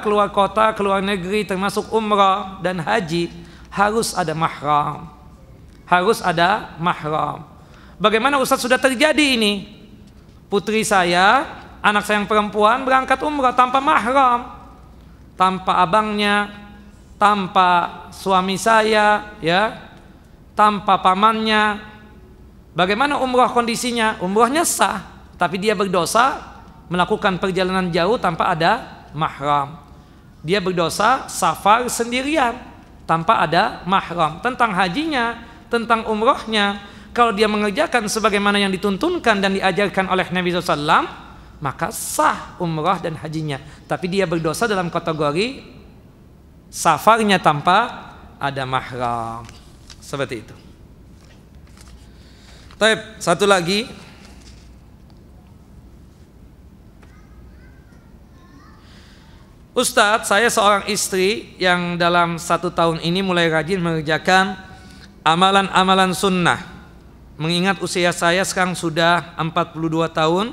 Speaker 1: keluar kota, keluar negeri, termasuk umrah dan haji, harus ada mahram. Bagaimana Ustaz sudah terjadi ini? Putri saya, anak saya yang perempuan berangkat umrah tanpa mahram, tanpa abangnya, tanpa suami saya, ya, tanpa pamannya. Bagaimana umrah kondisinya? Umrahnya sah, tapi dia berdosa melakukan perjalanan jauh tanpa ada mahram. Dia berdosa safar sendirian tanpa ada mahram. Tentang hajinya, tentang umrahnya, kalau dia mengerjakan sebagaimana yang dituntunkan dan diajarkan oleh Nabi SAW, maka sah umrah dan hajinya. Tapi dia berdosa dalam kategori safarnya tanpa ada mahram. Seperti itu. Baik, satu lagi. Ustadz, saya seorang istri yang dalam 1 tahun ini mulai rajin mengerjakan amalan-amalan sunnah. Mengingat usia saya sekarang sudah 42 tahun,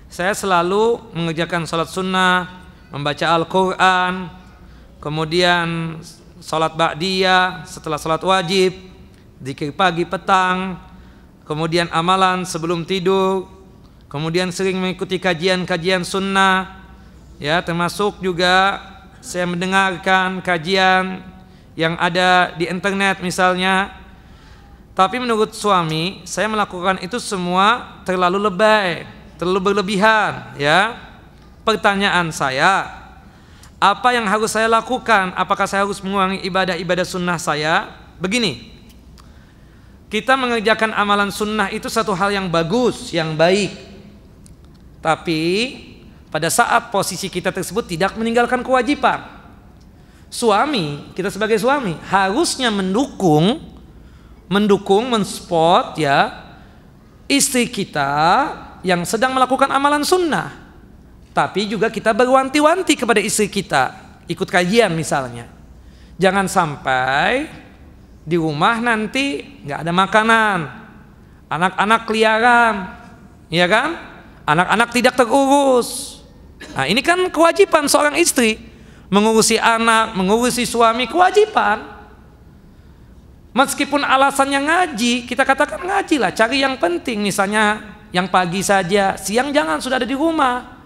Speaker 1: saya selalu mengerjakan salat sunnah, membaca Al-Quran, kemudian salat ba'diyah setelah salat wajib, zikir pagi petang, kemudian amalan sebelum tidur, kemudian sering mengikuti kajian-kajian sunnah, ya, termasuk juga saya mendengarkan kajian yang ada di internet misalnya. Tapi menurut suami, saya melakukan itu semua terlalu lebay, terlalu berlebihan, ya. Pertanyaan saya, apa yang harus saya lakukan? Apakah saya harus mengurangi ibadah-ibadah sunnah saya? Begini, kita mengerjakan amalan sunnah itu satu hal yang bagus, yang baik. Tapi pada saat posisi kita tersebut tidak meninggalkan kewajiban. Suami, kita sebagai suami harusnya mendukung, mensupport, ya, istri kita yang sedang melakukan amalan sunnah. Tapi juga kita berwanti-wanti kepada istri kita, ikut kajian misalnya. Jangan sampai di rumah nanti nggak ada makanan, anak-anak keliaran, ya kan? Anak-anak tidak terurus. Nah, ini kan kewajiban seorang istri, mengurusi anak, mengurusi suami, kewajiban. Meskipun alasannya ngaji, kita katakan ngaji lah, cari yang penting, misalnya yang pagi saja, siang jangan, sudah ada di rumah.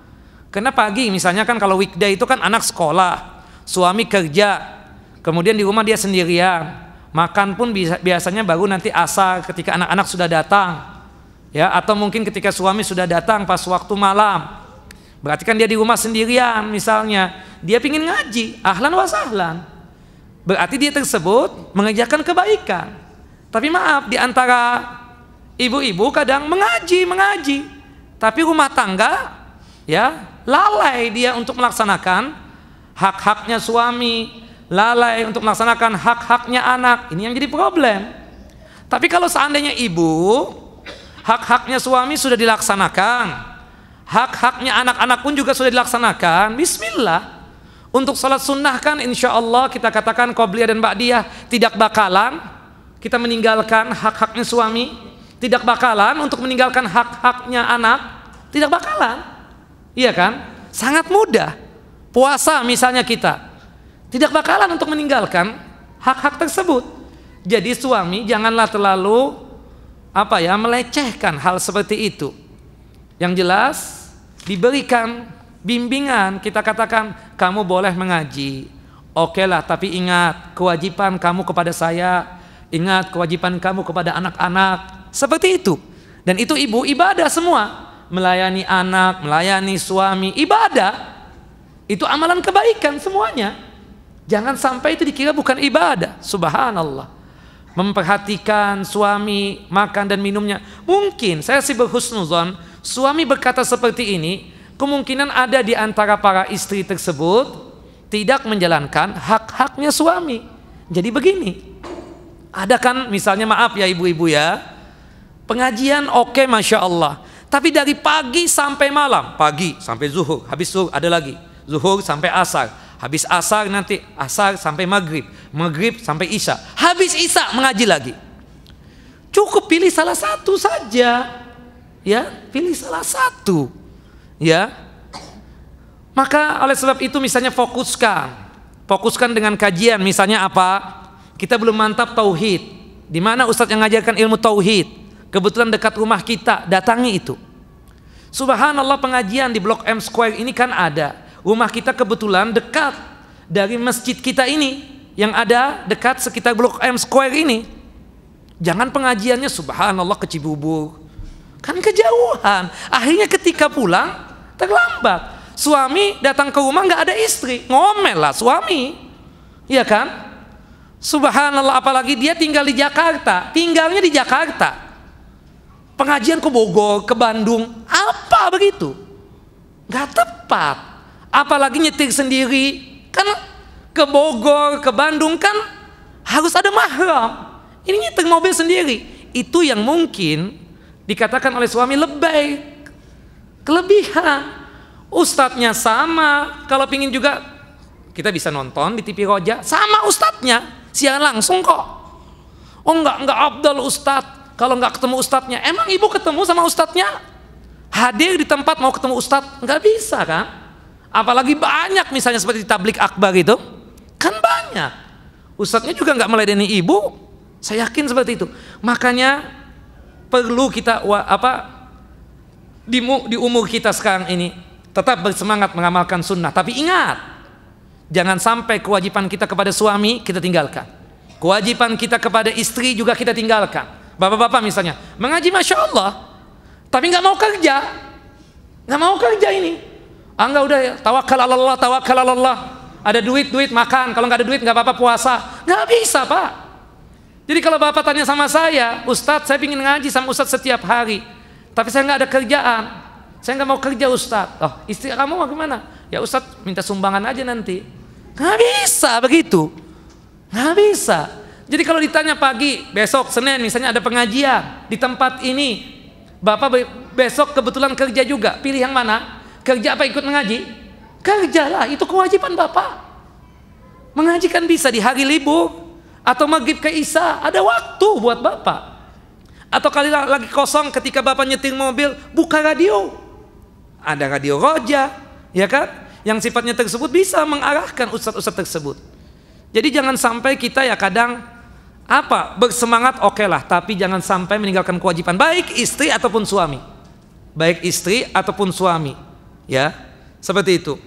Speaker 1: Karena pagi misalnya kan kalau weekday itu kan anak sekolah, suami kerja, kemudian di rumah dia sendirian. Makan pun biasanya baru nanti asar ketika anak-anak sudah datang, ya, atau mungkin ketika suami sudah datang pas waktu malam. Berarti kan dia di rumah sendirian misalnya, dia pingin ngaji, ahlan wa sahlan. Berarti dia tersebut mengerjakan kebaikan. Tapi maaf, di antara ibu-ibu kadang mengaji, tapi rumah tangga, ya, lalai dia untuk melaksanakan hak-haknya suami, lalai untuk melaksanakan hak-haknya anak. Ini yang jadi problem. Tapi kalau seandainya ibu, hak-haknya suami sudah dilaksanakan, hak-haknya anak-anak pun juga sudah dilaksanakan, bismillah. Untuk salat sunnah kan insya Allah kita katakan qobliyah dan ba'diyah, tidak bakalan kita meninggalkan hak-haknya suami, tidak bakalan untuk meninggalkan hak-haknya anak, tidak bakalan. Iya kan? Sangat mudah. Puasa misalnya kita, tidak bakalan untuk meninggalkan hak-hak tersebut. Jadi suami janganlah terlalu melecehkan hal seperti itu. Yang jelas diberikan bimbingan, kita katakan kamu boleh mengaji, oke lah, tapi ingat kewajiban kamu kepada saya, ingat kewajiban kamu kepada anak-anak, seperti itu. Dan itu ibu ibadah semua, melayani anak, melayani suami, ibadah. Itu amalan kebaikan semuanya. Jangan sampai itu dikira bukan ibadah. Subhanallah. Memperhatikan suami makan dan minumnya. Mungkin saya sih berhusnuzon, suami berkata seperti ini, kemungkinan ada di antara para istri tersebut tidak menjalankan hak-haknya suami. Jadi begini, ada kan misalnya, maaf ya ibu-ibu ya, pengajian oke, Masya Allah, tapi dari pagi sampai malam, pagi sampai zuhur, habis zuhur ada lagi, zuhur sampai asar, habis asar nanti asar sampai maghrib, maghrib sampai isya, habis isya mengaji lagi. Cukup pilih salah satu saja, ya, pilih salah satu. Ya, maka oleh sebab itu misalnya fokuskan dengan kajian, misalnya apa? Kita belum mantap tauhid. Di mana ustadz yang ngajarkan ilmu tauhid? Kebetulan dekat rumah kita, datangi itu. Subhanallah, pengajian di Blok M Square ini kan ada. Rumah kita kebetulan dekat dari masjid kita ini yang ada dekat sekitar Blok M Square ini. Jangan pengajiannya subhanallah ke Cibubur, kan kejauhan. Akhirnya ketika pulang terlambat. Suami datang ke rumah nggak ada istri, ngomel lah suami, iya kan? Subhanallah, apalagi dia tinggal di Jakarta, tinggalnya di Jakarta. Pengajian ke Bogor, ke Bandung, apa begitu? Nggak tepat. Apalagi nyetir sendiri, kan ke Bogor, ke Bandung kan harus ada mahram. Ini nyetir mobil sendiri. Itu yang mungkin dikatakan oleh suami lebay, kelebihan. Ustadznya sama. Kalau pingin juga, kita bisa nonton di TV Roja, sama ustadznya, siaran langsung kok. Oh enggak afdal ustadz kalau enggak ketemu ustadznya. Emang ibu ketemu sama ustadznya? Hadir di tempat mau ketemu ustadz? Enggak bisa kan? Apalagi banyak misalnya seperti tablik akbar itu, kan banyak. Ustadznya juga enggak meladeni ibu. Saya yakin seperti itu. Makanya perlu kita di umur kita sekarang ini tetap bersemangat mengamalkan sunnah. Tapi ingat, jangan sampai kewajiban kita kepada suami kita tinggalkan. Kewajiban kita kepada istri juga kita tinggalkan. Bapak-bapak misalnya mengaji Masya Allah, tapi nggak mau kerja, ini. Enggak, udah ya, tawakal Allah. Ada duit makan, kalau nggak ada duit nggak apa-apa puasa. Nggak bisa Pak. Jadi kalau bapak tanya sama saya, Ustadz saya ingin ngaji sama Ustadz setiap hari, tapi saya nggak ada kerjaan, saya nggak mau kerja Ustadz. Oh, istri kamu mau gimana? Ya Ustadz minta sumbangan aja nanti. Nggak bisa begitu. Nggak bisa. Jadi kalau ditanya pagi, besok Senin misalnya ada pengajian di tempat ini, bapak besok kebetulan kerja juga, pilih yang mana? Kerja apa ikut mengaji? Kerjalah, itu kewajiban bapak. Mengaji kan bisa di hari libur atau maghrib ke isya, ada waktu buat bapak. Atau kali lagi kosong ketika bapak nyetir mobil, buka radio, ada radio Roja, ya kan? Yang sifatnya tersebut bisa mengarahkan ustadz-ustadz tersebut. Jadi jangan sampai kita ya kadang bersemangat oke lah, tapi jangan sampai meninggalkan kewajiban, baik istri ataupun suami, ya seperti itu.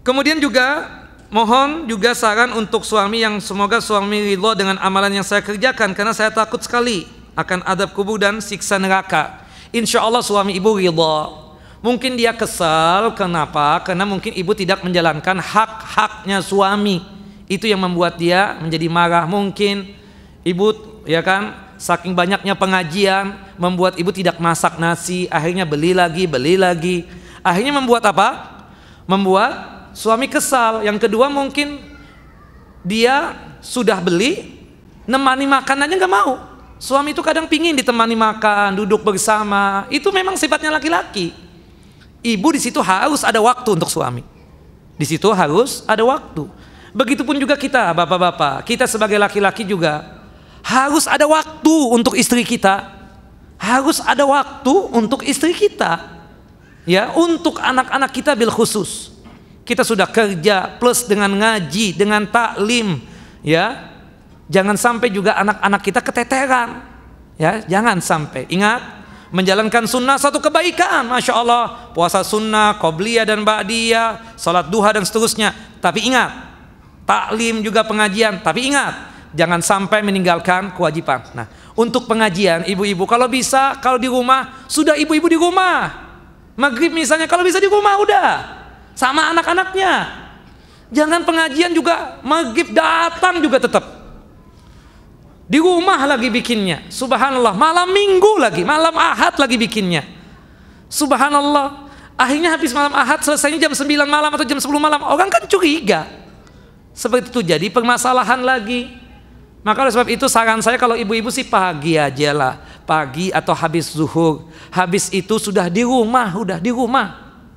Speaker 1: Kemudian juga mohon juga saran untuk suami yang semoga suami ridho dengan amalan yang saya kerjakan, karena saya takut sekali akan adab kubur dan siksa neraka. Insya Allah suami ibu ridho. Mungkin dia kesal, kenapa? Karena mungkin ibu tidak menjalankan hak-haknya suami. Itu yang membuat dia menjadi marah. Mungkin ibu, ya kan, saking banyaknya pengajian membuat ibu tidak masak nasi, akhirnya beli lagi. Akhirnya membuat apa? Membuat suami kesal. Yang kedua mungkin dia sudah beli, nemani makan aja nggak mau. Suami itu kadang pingin ditemani makan, duduk bersama. Itu memang sifatnya laki-laki. Ibu di situ harus ada waktu untuk suami. Di situ harus ada waktu. Begitupun juga kita, bapak-bapak, kita sebagai laki-laki juga harus ada waktu untuk istri kita. Harus ada waktu untuk istri kita. Ya, untuk anak-anak kita bil khusus. Kita sudah kerja plus dengan ngaji, dengan taklim, ya. Jangan sampai juga anak-anak kita keteteran. Ya, jangan sampai. Ingat, menjalankan sunnah satu kebaikan, Masya Allah. Puasa sunnah, qobliyah dan ba'diyah, salat duha dan seterusnya. Tapi ingat, taklim juga pengajian. Tapi ingat, jangan sampai meninggalkan kewajiban. Nah, untuk pengajian ibu-ibu kalau bisa, kalau di rumah, sudah ibu-ibu di rumah. Maghrib misalnya kalau bisa di rumah udah, sama anak-anaknya. Jangan pengajian juga maghrib datang juga tetap. Di rumah lagi bikinnya, subhanallah. Malam minggu lagi, malam ahad lagi bikinnya, subhanallah. Akhirnya habis malam ahad, selesainya jam 9 malam atau jam 10 malam. Orang kan curiga. Seperti itu jadi permasalahan lagi. Maka oleh sebab itu saran saya kalau ibu-ibu sih pagi aja lah, pagi atau habis zuhur. Habis itu sudah di rumah,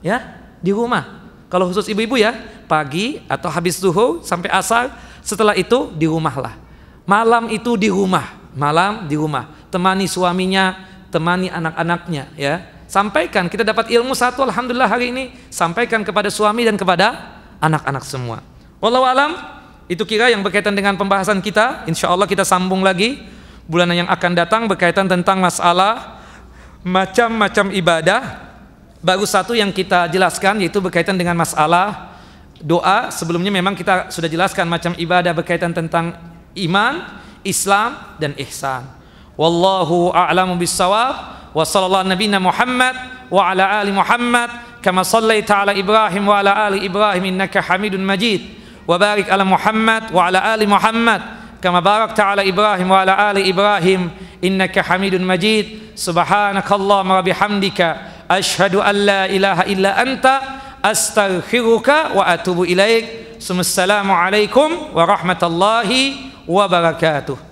Speaker 1: ya, di rumah. Kalau khusus ibu-ibu ya, pagi atau habis zuhur sampai asar. Setelah itu di rumah lah. Malam itu di rumah, temani suaminya, temani anak-anaknya, ya. Sampaikan, kita dapat ilmu satu, alhamdulillah hari ini. Sampaikan kepada suami dan kepada anak-anak semua. Wallahu alam, itu kira yang berkaitan dengan pembahasan kita. Insya Allah kita sambung lagi bulan yang akan datang berkaitan tentang masalah macam-macam ibadah. Baru satu yang kita jelaskan yaitu berkaitan dengan masalah doa. Sebelumnya memang kita sudah jelaskan macam ibadah berkaitan tentang iman, Islam dan ihsan. Wallahu a'lamu bis-shawab. Wa sallallahu nabiyana Muhammad wa ala ali Muhammad kama sallaita ala Ibrahim wa ala ali Ibrahim innaka Hamidun Majid. Wa barik ala Muhammad wa ala ali Muhammad kama barakta ala Ibrahim wa ala ali Ibrahim innaka Hamidun Majid. Subhanakallahumma wa bihamdika asyhadu an la ilaha illa anta astaghfiruka wa atubu ilaik. Assalamualaikum warahmatullahi wabarakatuh.